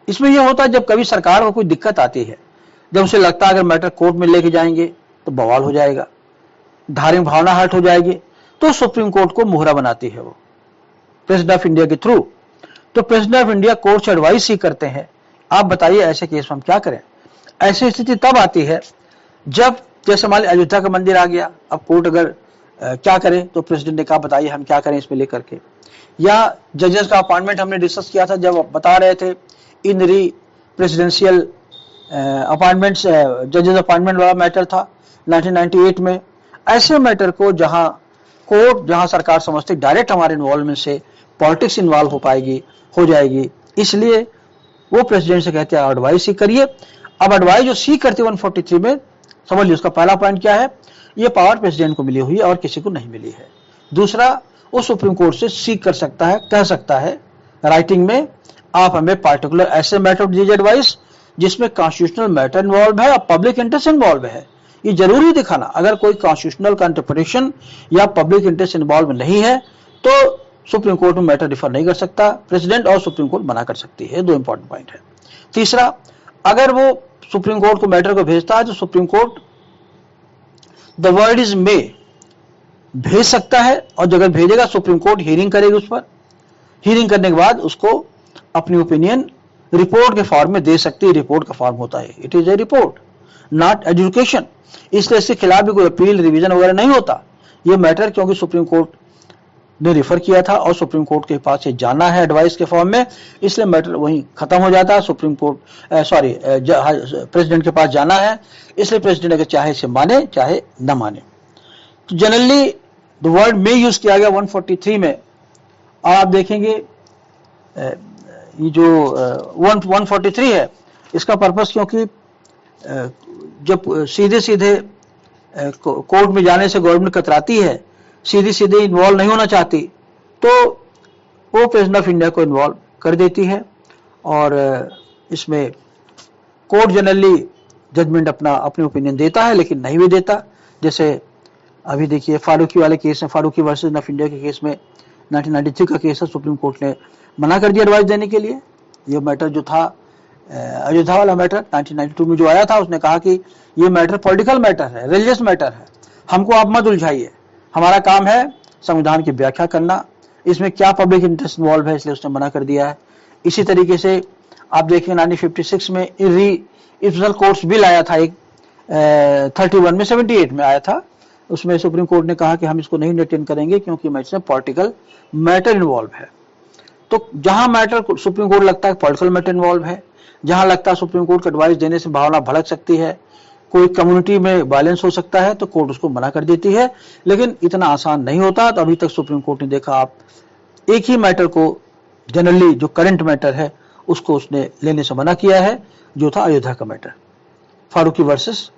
इसमें यह होता है जब कभी सरकार को कोई दिक्कत आती है, जब उसे लगता है अगर मैटर कोर्ट में लेके जाएंगे तो बवाल हो जाएगा, धार्मिक भावना हर्ट हो जाएगी, तो सुप्रीम कोर्ट को मोहरा बनाती है वो प्रेसिडेंट ऑफ इंडिया के थ्रू। तो प्रेसिडेंट ऑफ इंडिया कोर्ट से एडवाइस ही करते हैं, आप बताइए ऐसे केस में हम क्या करें। ऐसी स्थिति तब आती है जब जैसे मान लीजिए अयोध्या का मंदिर आ गया, अब कोर्ट अगर क्या करें, तो प्रेसिडेंट ने कहा बताइए हम क्या करें इसमें लेकर के। या जजेस का अपॉइंटमेंट हमने डिस्कस किया था, जब बता रहे थे इन री प्रेसिडेंशियल अपॉइंटमेंट्स, जजेस अपॉइंटमेंट वाला मैटर था 1998 में। ऐसे मैटर को जहां सरकार समझती डायरेक्ट हमारे इन्वॉल्वमेंट से पॉलिटिक्स इन्वॉल्व हो जाएगी, इसलिए वो प्रेसिडेंट से कहते हैं एडवाइस ही करिए। अब एडवाइस जो सीख करती है 143 में, समझ लीजिए उसका पहला पॉइंट क्या है, ये पावर प्रेसिडेंट को मिली हुई है और किसी को नहीं मिली है। दूसरा, वो सुप्रीम कोर्ट से सीख कर सकता है, कह सकता है राइटिंग में, आप हमें पार्टिकुलर ऐसे मैटर दीजिए एडवाइस जिसमें कॉन्स्टिट्यूशनल मैटर इन्वॉल्व है और पब्लिक इंटरेस्ट इन्वॉल्व है। ये जरूरी दिखाना, अगर कोई कॉन्स्टिट्यूशनल का इंटरप्रिटेशन या पब्लिक इंटरेस्ट इन्वॉल्व नहीं है तो सुप्रीम कोर्ट में मैटर डिफर नहीं कर सकता, प्रेसिडेंट और सुप्रीम कोर्ट मना कर सकती है। दो इंपॉर्टेंट पॉइंट है। तीसरा, अगर वो सुप्रीम कोर्ट को मैटर को भेजता है तो supreme court the word is may भेज सकता है, और अगर भेजेगा सुप्रीम कोर्ट हियरिंग करेगी उस पर। हियरिंग करने के बाद उसको अपनी ओपिनियन रिपोर्ट के फॉर्म में दे सकती है। रिपोर्ट का फॉर्म होता है, it is a report not education. इसलिए इसके खिलाफ भी कोई अपील रिवीजन वगैरह नहीं होता ये मैटर, क्योंकि सुप्रीम कोर्ट ने रिफर किया था और सुप्रीम कोर्ट के पास ये जाना है एडवाइस के फॉर्म में, इसलिए मैटर वहीं खत्म हो जाता है। सुप्रीम कोर्ट प्रेसिडेंट के पास जाना है, इसलिए प्रेसिडेंट अगर चाहे इसे माने चाहे न माने। तो जनरली द वर्ड में यूज किया गया 143 में। और आप देखेंगे ये जो 143 है, इसका पर्पस क्योंकि जब सीधे कोर्ट में जाने से गवर्नमेंट कतराती है, सीधे इन्वॉल्व नहीं होना चाहती, तो वो प्रेसिडेंट ऑफ इंडिया को इन्वॉल्व कर देती है। और इसमें कोर्ट जनरली जजमेंट अपनी ओपिनियन देता है, लेकिन नहीं भी देता। जैसे अभी देखिए फारूकी वाले केस में, फारूकी वर्सेस ऑफ इंडिया के केस में 1993 का केस है, सुप्रीम कोर्ट ने मना कर दिया एडवाइस देने के लिए। ये मैटर जो था अयोध्या वाला मैटर 1992 में जो आया था, उसने कहा कि ये मैटर पॉलिटिकल मैटर है, रिलीजियस मैटर है, हमको आप मत उलझाइए, हमारा काम है संविधान की व्याख्या करना, इसमें क्या पब्लिक इंटरेस्ट इन्वॉल्व है, इसलिए उसने मना कर दिया है। इसी तरीके से आप देखिए 1956 में स्पेशल कोर्ट्स बिल आया था, एक 31 में 78 में आया था। उसमें सुप्रीम कोर्ट ने कहा कि हम इसको नहीं एंटरटेन करेंगे क्योंकि इसमें पॉलिटिकल मैटर इन्वॉल्व है। तो जहां मैटर सुप्रीम कोर्ट लगता है पॉलिटिकल मैटर इन्वॉल्व है, जहां लगता है सुप्रीम कोर्ट को एडवाइस देने से भावना भड़क सकती है, कोई कम्युनिटी में वायलेंस हो सकता है, तो कोर्ट उसको मना कर देती है। लेकिन इतना आसान नहीं होता। तो अभी तक सुप्रीम कोर्ट ने देखा, आप एक ही मैटर को जनरली जो करंट मैटर है उसको उसने लेने से मना किया है, जो था अयोध्या का matter, Faruqui versus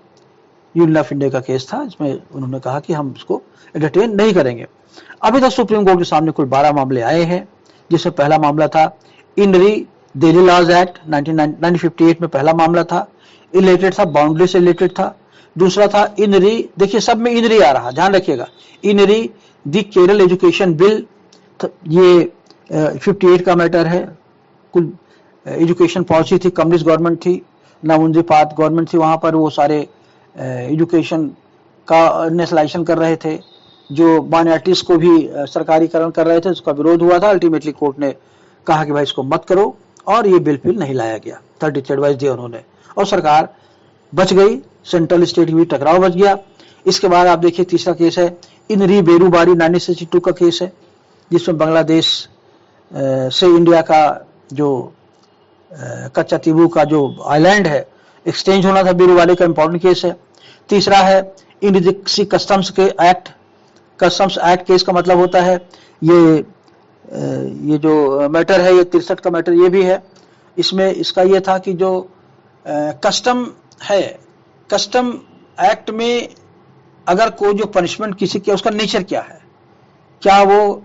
union of India का केस था, जिसमें उन्होंने कहा कि हम इसको एंटरटेन नहीं करेंगे। अभी तक सुप्रीम कोर्ट के सामने कुल 12 मामले आए हैं, जिसमें पहला मामला था इंडरी दिल्ली लॉज एक्ट 1958 में पहला मामला था, रिलेटेड था, बाउंड्री से रिलेटेड था। दूसरा था इनरी, देखिए सब में इनरी आ रहा, ध्यान रखिएगा, इनरी द केरल एजुकेशन बिल, ये 58 का मैटर है। कुल एजुकेशन पॉलिसी थी, कम्युनिस्ट गवर्नमेंट थी, नामुंजी पात गवर्नमेंट थी, वहां पर वो सारे एजुकेशन का नेशनलाइजेशन कर रहे थे, जो माइनॉरिटीज को भी सरकारीकरण कर रहे थे, उसका विरोध हुआ था। अल्टीमेटली कोर्ट ने कहा कि भाई इसको मत करो, और ये बिल नहीं लाया गया, 33 एडवाइस दिया उन्होंने, और सरकार बच गई, सेंट्रल स्टेट की भी टकराव बच गया। इसके बाद आप देखिए तीसरा केस है इनरी बेरूबारी 1962 का केस है, जिसमें बांग्लादेश से इंडिया का जो कच्चा तीबू का जो आइलैंड है एक्सचेंज होना था, बेरूबारी का इंपॉर्टेंट केस है। तीसरा है इंडियन कस्टम्स के एक्ट, कस्टम्स एक्ट केस का मतलब होता है ये जो मैटर है, ये 63 का मैटर ये भी है। इसमें इसका ये था कि जो कस्टम है, कस्टम एक्ट में अगर कोई जो पनिशमेंट किसी के, उसका नेचर क्या है, क्या वो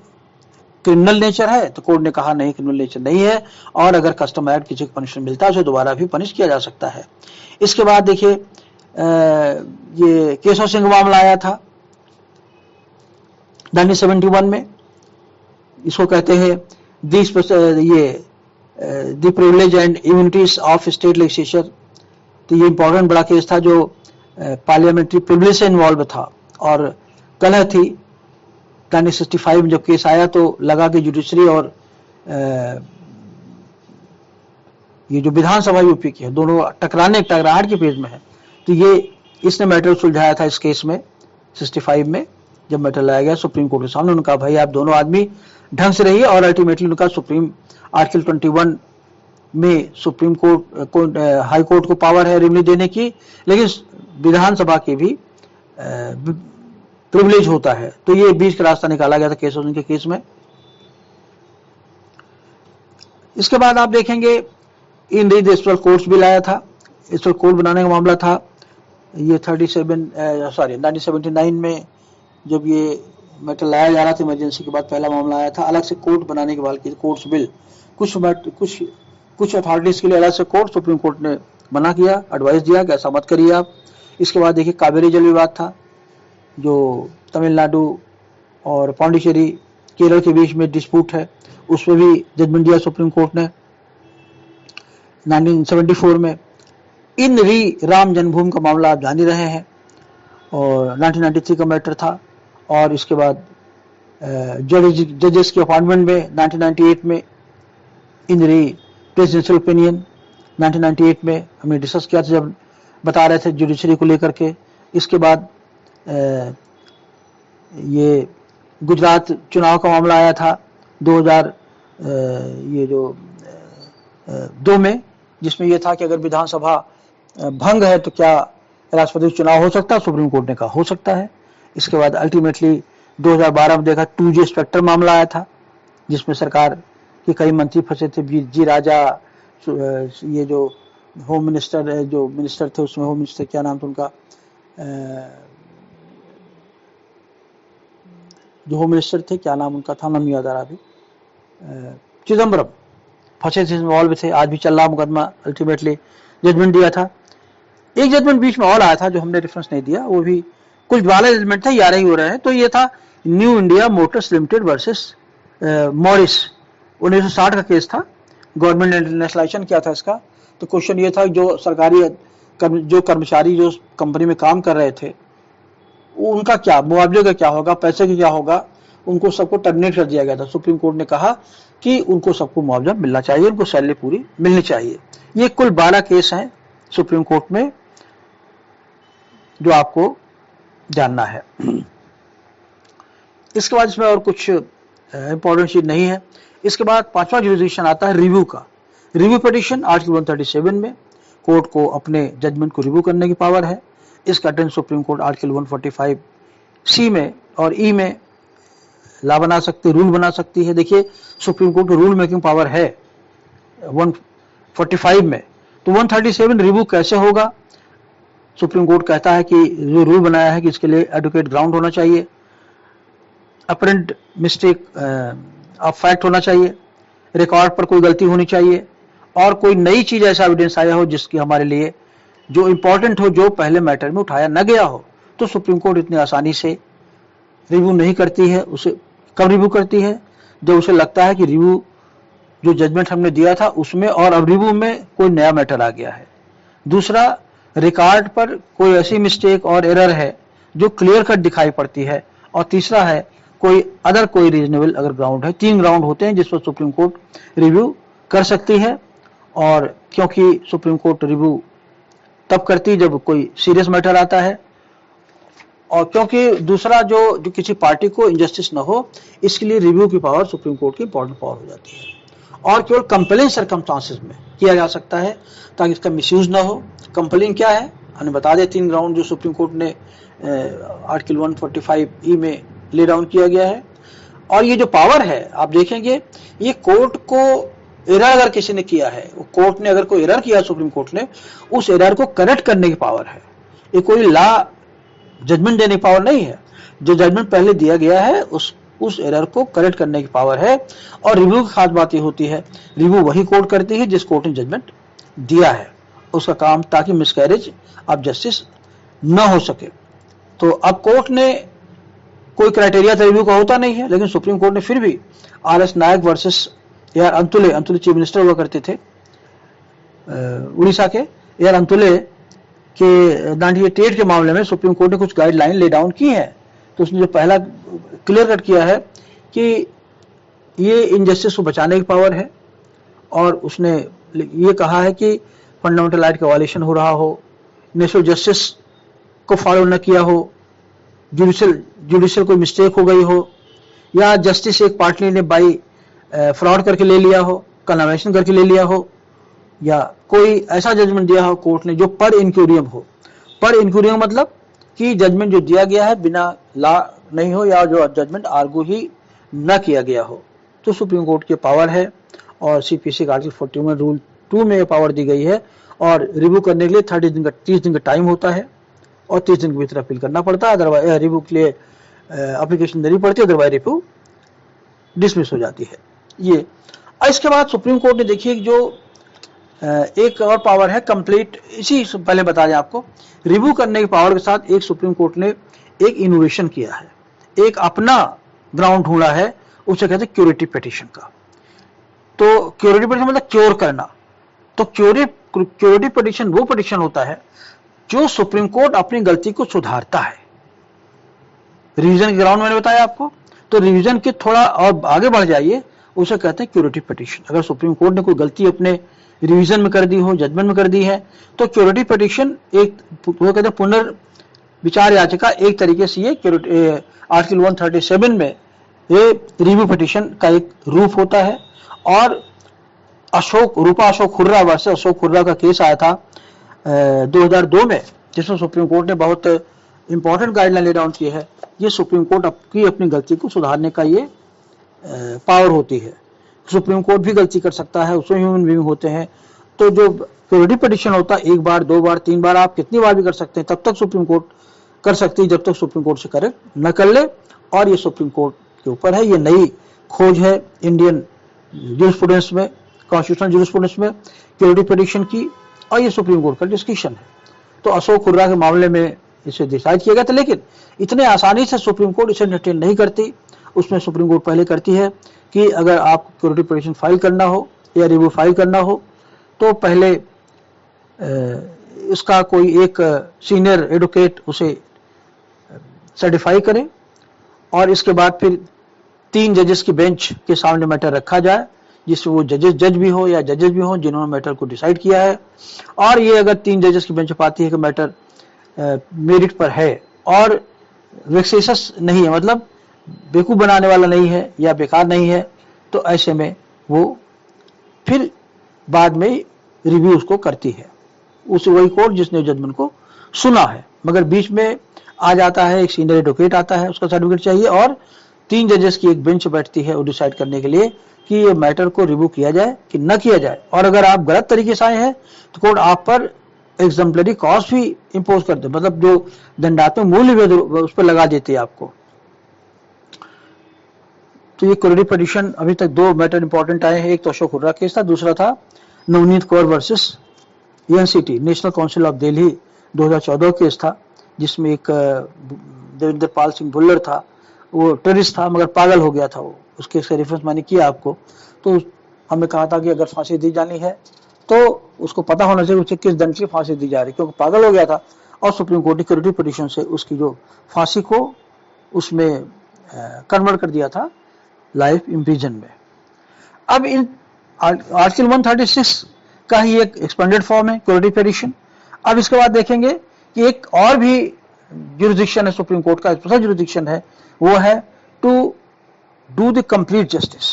क्रिमिनल नेचर है, तो कोर्ट ने कहा नहीं, क्रिमिनल नेचर नहीं है, और अगर कस्टम एक्ट किसी को पनिशमेंट मिलता है उसे दोबारा भी पनिश किया जा सकता है। इसके बाद देखिए ये केशव सिंह मामला आया था 1971 में, इसको कहते हैं the privilege and immunities of state legislature. तो ये इंपॉर्टेंट बड़ा केस था जो पार्लियामेंट्री प्रिविलेज से इन्वॉल्व था, और कलह थी 1965 में जब केस आया तो लगा कि जुडिशरी और ये जो विधानसभा यूपी की है दोनों टकराहट के पेज में है। तो ये इसने मैटर सुलझाया था इस केस में 65 में, जब मैटर लाया गया सुप्रीम कोर्ट के सामने, उन्होंने कहा भाई आप दोनों आदमी ढंग से रहिए, और अल्टीमेटली उनका सुप्रीम आर्टिकल 21 में सुप्रीम कोर्ट हाई कोर्ट को पावर है रेवन्यू देने की, लेकिन विधानसभा के भी प्रिविलेज होता है। तो ये बीच का रास्ता निकाला गया था केशव सिंह के केस में। इसके बाद आप देखेंगे इंडियन स्पेशल कोर्ट्स बिल आया था, स्पेशल कोर्ट बनाने का मामला था, ये 1979 में जब ये मैटर लाया जा रहा था इमरजेंसी के बाद पहला मामला आया था। अलग से कोर्ट बनाने के बाद कोर्ट्स बिल, कुछ अथॉरिटीज के लिए अलग से कोर्ट सुप्रीम कोर्ट ने मना किया, एडवाइस दिया कि ऐसा मत करिए आप। इसके बाद देखिए कावेरी जल विवाद था, जो तमिलनाडु और पांडिचेरी केरल के बीच में डिस्प्यूट है, उसमें भी जजमेंट दिया सुप्रीम कोर्ट ने 1974 में। इन राम जन्मभूमि का मामला आप जान ही रहे हैं, और 1993 का मैटर था। और इसके बाद जजेस के अपॉइंटमेंट में 1998 में इन प्रेसिडेंशियल ओपिनियन 1998 में हमने डिस्कस किया था जब बता रहे थे जुडिशरी को लेकर के। इसके बाद ये गुजरात चुनाव का मामला आया था 2002 में, जिसमें यह था कि अगर विधानसभा भंग है तो क्या राष्ट्रपति चुनाव हो सकता है, सुप्रीम कोर्ट ने कहा हो सकता है। इसके बाद अल्टीमेटली 2012 में देखा 2G स्पेक्ट्रम मामला आया था, जिसमें सरकार के कई मंत्री फंसे थे, जी राजा, ये जो होम मिनिस्टर जो मिनिस्टर थे उसमें होम मिनिस्टर क्या नाम था उनका, जो होम मिनिस्टर थे क्या नाम उनका था, नाम याद आ रहा अभी, चिदम्बरम फंसे थे, इन्वॉल्व थे। आज भी चल रहा मुकदमा, अल्टीमेटली जजमेंट दिया था। एक जजमेंट बीच में और आया था जो हमने रेफरेंस नहीं दिया, वो भी कुछ 12 जजमेंट था, 11 ही हो रहे हैं। तो ये था new India Motors limited versus Morris, 1960 का केस था। गवर्नमेंट ने नेशनलाइजेशन किया था इसका। तो क्वेश्चन ये था जो सरकारी जो कर्मचारी जो कंपनी में काम कर रहे थे उनका क्या मुआवजे का क्या होगा, पैसे का क्या होगा, उनको सबको टर्मिनेट कर दिया गया था। सुप्रीम कोर्ट ने कहा कि उनको सबको मुआवजा मिलना चाहिए, उनको सैलरी पूरी मिलनी चाहिए। ये कुल 12 केस हैं सुप्रीम कोर्ट में जो आपको जानना है। इसके बाद इसमें और कुछ इंपॉर्टेंट चीज नहीं है। इसके बाद 5वां जुरिडिक्शन आता है रिव्यू का। रिव्यू पिटीशन आर्टिकल 137 में कोर्ट को अपने जजमेंट को रिव्यू करने की पावर है। इसका attend supreme court article 145C में और ई में ला बना सकती, रूल बना सकती है। देखिए सुप्रीम कोर्ट को रूल मेकिंग पावर है 145 में, तो 137 रिव्यू कैसे होगा, सुप्रीम कोर्ट कहता है कि जो रूल बनाया है कि इसके लिए एडुकेट ग्राउंड होना चाहिए, अपरेंट मिस्टेक ऑफ फैक्ट होना चाहिए, रिकॉर्ड पर कोई गलती होनी चाहिए, और कोई नई चीज ऐसा एविडेंस आया हो जिसकी हमारे लिए जो इंपॉर्टेंट हो, जो पहले मैटर में उठाया न गया हो। तो सुप्रीम कोर्ट इतनी आसानी से रिव्यू नहीं करती है। उसे कब रिव्यू करती है? जब उसे लगता है कि रिव्यू जो जजमेंट हमने दिया था उसमें और अब रिव्यू में कोई नया मैटर आ गया है। दूसरा, रिकॉर्ड पर कोई ऐसी मिस्टेक और एरर है जो क्लियर कट दिखाई पड़ती है। और तीसरा है कोई रीजनेबल अगर ग्राउंड है। 3 ग्राउंड होते हैं जिस पर सुप्रीम कोर्ट रिव्यू कर सकती है। और क्योंकि सुप्रीम कोर्ट रिव्यू तब करती है जब कोई सीरियस मैटर आता है, और क्योंकि दूसरा जो किसी पार्टी को इनजस्टिस न हो, इसके लिए रिव्यू की पावर सुप्रीम कोर्ट की इंपॉर्टेंट पावर हो जाती है। और केवल कंपेलिंग सर्कमस्टांसेस में किया जा सकता है ताकि इसका मिसयूज ना हो। कंपेलिंग क्या है हमें बता दें। 3 ग्राउंड जो सुप्रीम कोर्ट ने आर्टिकल 145E में ले डाउन किया गया है। और ये जो पावर है आप देखेंगे, ये कोर्ट को एरर अगर किसी ने किया है, कोर्ट ने अगर कोई एरर किया सुप्रीम कोर्ट ने, उस एरर को करेक्ट करने की पावर है। ये कोई लॉ जजमेंट देने की पावर नहीं है। जो जजमेंट पहले दिया गया है उस एरर को करेक्ट करने की पावर है। और रिव्यू की खास बात ये होती है, रिव्यू वही कोर्ट करती है जिस कोर्ट ने जजमेंट दिया है उसका काम, ताकि मिसकैरेज ऑफ जस्टिस न हो सके। तो अब कोर्ट ने कोई क्राइटेरिया तो रिव्यू का होता नहीं है, लेकिन सुप्रीम कोर्ट ने फिर भी RS Nayak versus AR Antulay chief minister हुआ करते थे उड़ीसा के, AR अंतुले के 1988 के मामले में सुप्रीम कोर्ट ने कुछ गाइडलाइन ले डाउन की है। तो उसने जो पहला क्लियर कट किया है कि ये इनजस्टिस को बचाने की पावर है, और उसने ये कहा है कि फंडामेंटल राइट का वायलेशन हो रहा हो, नेशनल जस्टिस को फॉलो न किया हो, जुडिशियल कोई मिस्टेक हो गई हो, या जस्टिस एक पार्टी ने बाई फ्रॉड करके ले लिया हो, कन्वेंशन करके ले लिया हो, या कोई ऐसा जजमेंट दिया हो कोर्ट ने जो पर इंक्यूरियम हो। पर इंक्यूरियम मतलब कि जजमेंट जो दिया गया है बिना लॉ नहीं हो, या जो जजमेंट आर्गू ही न किया गया हो। तो सुप्रीम कोर्ट की पावर है, और CPC का आर्टिकल 41 रूल 2 में पावर दी गई है। और रिव्यू करने के लिए 30 दिन का टाइम होता है, और 30 दिन के भीतर अपील करना पड़ता है। अदरवाइज रिव्यू के लिए एप्लीकेशन देनी पड़ती है, अदरवाइज रिव्यू डिसमिस हो जाती है। ये इसके बाद सुप्रीम कोर्ट ने देखिए जो एक और पावर है कंप्लीट, इसी से पहले बता दें आपको, रिव्यू करने की पावर के साथ एक सुप्रीम कोर्ट ने एक इनोवेशन किया है, एक अपना ग्राउंड ढूंढा है, उसे कहते हैं क्यूरेटिव पिटीशन का। तो क्यूरेटिव पिटीशन मतलब क्योर करना। तो क्यूरेटिव पिटीशन वो पिटीशन होता है जो सुप्रीम कोर्ट अपनी गलती को सुधारता है। रिवीजन के ग्राउंड मैंने बताया आपको, तो रिवीजन के थोड़ा और आगे बढ़ जाइए, उसे कहते हैं क्यूरेटिव पिटीशन। अगर सुप्रीम कोर्ट ने कोई गलती अपने रिवीजन में कर दी हो, जजमेंट में कर दी है, तो क्यूरेटिव पिटीशन एक वो कहते हैं पुनर्विचार याचिका, एक तरीके से ये आर्टिकल 137 में ये रिव्यू पिटीशन का एक रूप होता है। और रूपा अशोक हुर्रा वर्सेस अशोक हुर्रा का केस आया था 2002 में, जिसमें सुप्रीम कोर्ट ने बहुत इंपॉर्टेंट गाइडलाइन ले डाउन की है। ये सुप्रीम कोर्ट की अपनी गलती को सुधारने का ये पावर होती है। सुप्रीम कोर्ट भी गलती कर सकता है, उसमें ह्यूमन बीइंग होते हैं। तो जो क्यूरेटिव पिटीशन होता है, 1 बार 2 बार 3 बार, आप कितनी बार भी कर सकते हैं, तब तक सुप्रीम कोर्ट कर सकती है जब तक सुप्रीम कोर्ट से करेक्ट न कर ले। और ये सुप्रीम कोर्ट के ऊपर है, ये नई खोज है इंडियन जूरिस्प्रूडेंस में, कॉन्स्टिट्यूशनल जूरिस्प्रूडेंस में क्यूरेटिव पिटीशन की, और ये सुप्रीम कोर्ट का डिस्कशन है। तो अशोक हुर्रा के मामले में इसे डिसाइड किया गया था, लेकिन इतने आसानी से सुप्रीम कोर्ट इसे एंटरटेन नहीं करती। उसमें सुप्रीम कोर्ट पहले करती है कि अगर आप क्यूरेटिव पिटीशन फाइल करना हो या रिव्यू फाइल करना हो, तो पहले इसका कोई एक सीनियर एडवोकेट उसे सर्टिफाई करे, और इसके बाद फिर 3 जजेस की बेंच के सामने मैटर रखा जाए, जिसमें वो जज भी हो या जजेस भी हो जिन्होंने मैटर को डिसाइड किया है। और ये अगर 3 जजेस की बेंच पाती है कि मैटर मेरिट पर है और वेक्सेशस नहीं है, मतलब बेवकूफ बनाने वाला नहीं है या बेकार नहीं है, तो ऐसे में वो फिर बाद में रिव्यू उसको करती है, उस वही कोर्ट जिसने जजमेंट को सुना है। मगर बीच में आ जाता है एक सीनियर एडवोकेट आता है, उसका सर्टिफिकेट चाहिए, और 3 जजेस की एक बेंच बैठती है वो डिसाइड करने के लिए कि ये मैटर को रिव्यू किया जाए कि न किया जाए। और अगर आप गलत तरीके से आए हैं तो कोर्ट आप पर एग्जाम्पलरी कॉस्ट भी इंपोज कर दे, मतलब जो दंडात्मक मूल्य भी उस पर लगा देते हैं आपको। तो ये क्रेडिट पिटीशन अभी तक दो मैटर इंपॉर्टेंट आए हैं, एक तो अशोक हुर्रा केस था, दूसरा था Navneet Kaur versus NCT national council of Delhi 2014 case था, जिसमें एक देवेंद्र पाल सिंह भुल्लर था, वो टेररिस्ट था मगर पागल हो गया था वो, उस केस का रेफरेंस मैंने किया आपको। तो हमने कहा था कि अगर फांसी दी जानी है तो उसको पता होना चाहिए उसे किस दंड से फांसी दी जा रही, क्योंकि पागल हो गया था और सुप्रीम कोर्ट ने क्रेडिट पिटीशन से उसकी जो फांसी को उसमें कन्वर्ट कर दिया था लाइफ इम्प्रिजन में। अब इन आर्टिकल 136 का ही एक एक्सपेंडेड फॉर्म है क्रेडिट पिटीशन। अब इसके बाद देखेंगे कि एक और भी जुरिडिक्शन है सुप्रीम कोर्ट का, स्पेशल जुरिडिक्शन है, वो है to do the complete justice.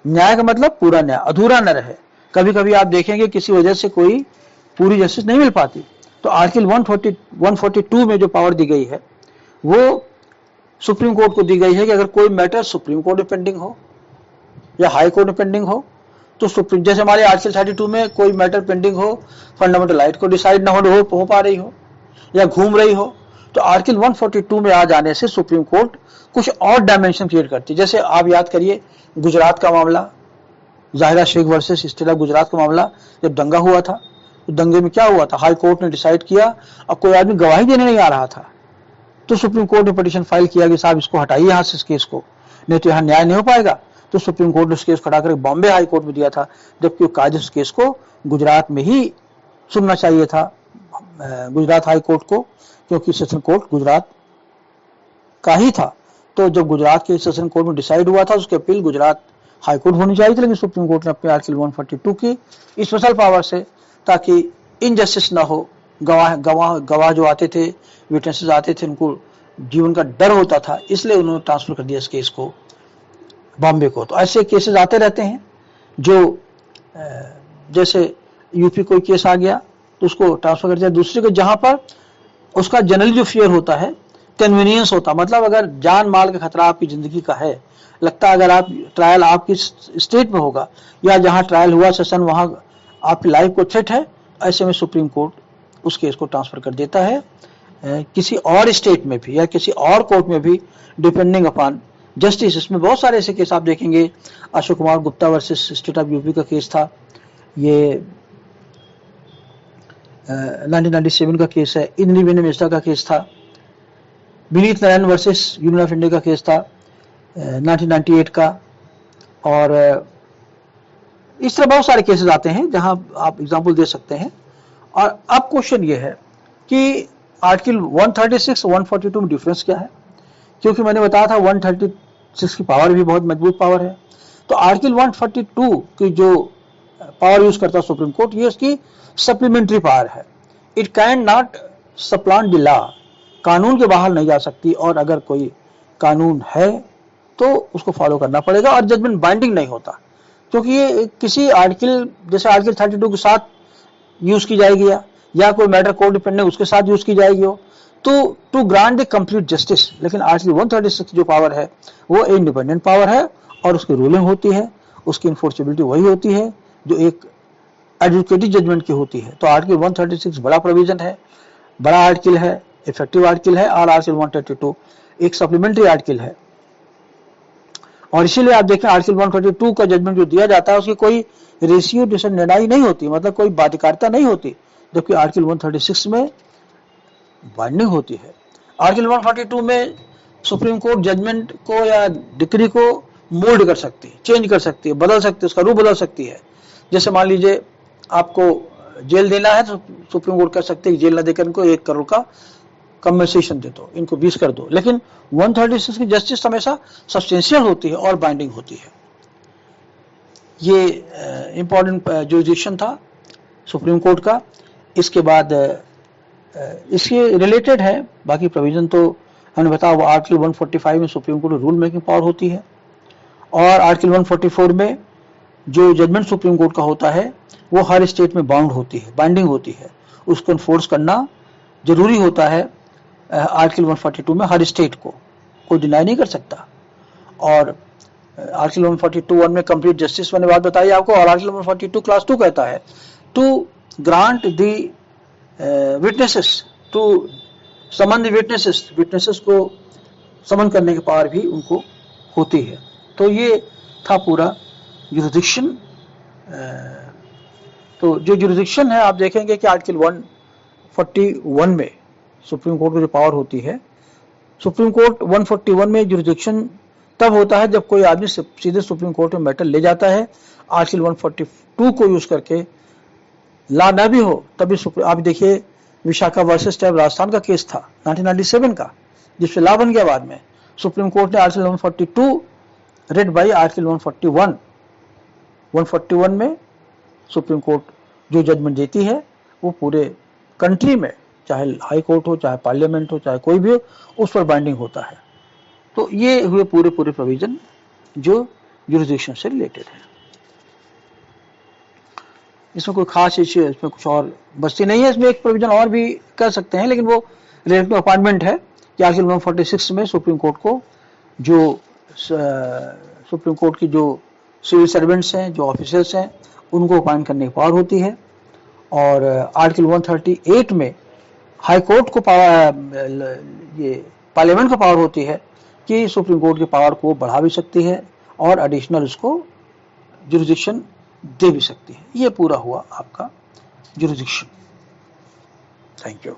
न्याय का मतलब पूरा न्याय, अधूरा न रहे। कभी कभी आप देखेंगे किसी वजह से कोई पूरी जस्टिस नहीं मिल पाती, तो आर्टिकल 142 में जो पावर दी गई है वो सुप्रीम कोर्ट को दी गई है कि अगर कोई मैटर सुप्रीम कोर्ट में पेंडिंग हो या हाई कोर्ट में पेंडिंग हो, तो सुप्रीम, जैसे हमारे आर्टिकल 32 में कोई मैटर पेंडिंग हो, फंडामेंटल राइट को डिसाइड ना हो पा रही हो या घूम रही हो, तो आर्टिकल 142 में आ जाने से सुप्रीम कोर्ट कुछ और डायमेंशन क्रिएट करती है। जैसे आप याद करिए गुजरात का मामला, Zahira Sheikh versus state of Gujarat का मामला, जब दंगा हुआ था तो दंगे में क्या हुआ था, हाई कोर्ट ने डिसाइड किया अब कोई आदमी गवाही देने नहीं आ रहा था, तो सुप्रीम कोर्ट ने पिटीशन फाइल किया कि साहब इसको हटाइए यहाँ से इस केस को, नहीं तो यहाँ न्याय नहीं हो पाएगा। तो सुप्रीम कोर्ट ने उस केस को हटाकर बॉम्बे हाई कोर्ट में दिया था, जबकि कायदे उस केस को गुजरात में ही सुनना चाहिए था, गुजरात हाई कोर्ट को, क्योंकि सेशन कोर्ट गुजरात का ही था। तो जब गुजरात के सेशन कोर्ट में डिसाइड हुआ था उसकी अपील गुजरात हाई कोर्ट होनी चाहिए थी, लेकिन सुप्रीम कोर्ट ने अपने आर्टिकल 142 की स्पेशल पावर से, ताकि इनजस्टिस ना हो, गवाह जो आते थे, विटनेसेस आते थे, उनको जीवन का डर होता था, इसलिए उन्होंने ट्रांसफर कर दिया इस केस को बॉम्बे को। तो ऐसे केसेस आते रहते हैं जो जैसे यूपी कोई केस आ गया तो उसको ट्रांसफर कर दिया दूसरे को, जहां पर उसका जनरली जो फियर होता है कन्वीनियंस होता, मतलब अगर जान माल का खतरा आपकी जिंदगी का है, लगता है अगर आप ट्रायल आपकी स्टेट में होगा या जहां ट्रायल हुआ सेशन वहां आपकी लाइफ को थ्रेट है, ऐसे में सुप्रीम कोर्ट उस केस को ट्रांसफर कर देता है किसी और स्टेट में भी या किसी और कोर्ट में भी, डिपेंडिंग अपॉन जस्टिस। इसमें बहुत सारे ऐसे केस आप देखेंगे, Ashok Kumar Gupta versus state of UP का केस था, ये 1997 का केस है, इंद्री मिश्रा का केस था, Vineet Narayan versus union of India का केस था 1998 का, और इस तरह बहुत सारे केसेस आते हैं जहां आप एग्जांपल दे सकते हैं। और अब क्वेश्चन ये है कि आर्टिकल 136 142 में डिफरेंस क्या है, क्योंकि मैंने बताया था 136 की पावर भी बहुत मजबूत पावर है, तो आर्टिकल 142 की जो पावर यूज करता है सुप्रीम कोर्ट, ये उसकी सप्लीमेंट्री पावर है। It can not सप्लांट the law, कानून के बाहर नहीं जा सकती, और अगर कोई कानून है तो उसको फॉलो करना पड़ेगा, और जजमेंट बाइंडिंग नहीं होता, क्योंकि ये किसी आर्टिकल जैसे आर्टिकल 32 के साथ यूज की जाएगी या कोई मैटर कोर्ट डिपेंडेंट उसके साथ यूज की जाएगी हो, तो to grant the complete justice. लेकिन आर्टिकल 136 जो पावर है वो इंडिपेंडेंट पावर है, और उसकी रूलिंग होती है, उसकी इन्फोर्सेबिलिटी वही होती है जो एक एडजुकेटिव जजमेंट की होती है। तो आर्टिकल 136 बड़ा प्रोविजन है, बड़ा आर्टिकल है, इफेक्टिव आर्टिकल है, और आर्टिकल 132 एक सप्लीमेंट्री आर्टिकल है। और इसीलिए आप देखें आर्टिकल 132 का जजमेंट जो दिया जाता है उसकी कोई रेशियो डिसनिडाई नहीं होती, मतलब कोई बाध्यकारिता नहीं होती, जबकि आर्टिकल 136 में बाइंडिंग होती है। आर्टिकल 142 में सुप्रीम कोर्ट जजमेंट को या डिक्री को मोल्ड कर सकती है, चेंज कर सकती है, बदल सकती है, उसका रूप बदल सकती है। जैसे मान लीजिए आपको जेल देना है तो सुप्रीम कोर्ट कह सकते हैं जेल न देकर इनको 1 करोड़ का कंपनसेशन दे दो, इनको 20 कर दो। लेकिन 136 की जस्टिस हमेशा सब्सटेंशियल होती है और बाइंडिंग होती है। ये इंपॉर्टेंट जुरिडिक्शन था सुप्रीम कोर्ट का। इसके बाद इसके रिलेटेड है बाकी प्रोविजन, तो हमने बताया वो आर्टिकल 145 में supreme court rule making power होती है, और आर्टिकल 144 में जो जजमेंट सुप्रीम कोर्ट का होता है वो हर स्टेट में बाउंड होती है, बाइंडिंग होती है, उसको इन्फोर्स करना जरूरी होता है। आर्टिकल 142 में हर स्टेट को कोई डिनाई नहीं कर सकता। और आर्टिकल 142(1) में कंप्लीट जस्टिस मैंने बात बताई आपको, और आर्टिकल 142 क्लास 2 कहता है to grant the witnesses to summon the witnesses, witnesses को समन करने की पावर भी उनको होती है। तो ये था पूरा जुरिडिक्शन। तो जो जुरिडिक्शन है आप देखेंगे कि आर्टिकल 141 में सुप्रीम कोर्ट की जो पावर होती है, सुप्रीम कोर्ट 141 में जुरिडिक्शन तब होता है जब कोई आदमी सीधे सुप्रीम कोर्ट में मैटर ले जाता है। आर्टिकल 142 को यूज करके ला ना भी हो तभी आप देखिए विशाखा वर्सेस ट्राइब राजस्थान का केस था 1997 का, जिससे ला बन गया बाद में। सुप्रीम कोर्ट ने आर्टिकल 142 रेड बाई आर्टिकल 141, 141 में सुप्रीम कोर्ट जो जजमेंट देती है वो पूरे कंट्री में, चाहे हाई कोर्ट हो, चाहे पार्लियामेंट हो, चाहे कोई भी हो, उस पर बाइंडिंग होता है। तो ये हुए पूरे प्रोविजन जो जुरिडिक्शन से रिलेटेड है। इसमें कोई खास इश्यू, इसमें कुछ और बस्ती नहीं है। इसमें एक प्रोविजन और भी कर सकते हैं, लेकिन वो रिलेटेड टू अपॉइंटमेंट है कि आर्टिकल 146 में सुप्रीम कोर्ट को जो सुप्रीम कोर्ट की जो सिविल सर्वेंट्स हैं, जो ऑफिसर्स हैं, उनको अपॉइंट करने की पावर होती है। और आर्टिकल 138 में हाई कोर्ट को पावर, ये पार्लियामेंट को पावर होती है कि सुप्रीम कोर्ट की पावर को बढ़ा भी सकती है और एडिशनल उसको जुरिडिक्शन दे भी सकती है। ये पूरा हुआ आपका जुरिडिक्शन। Thank you.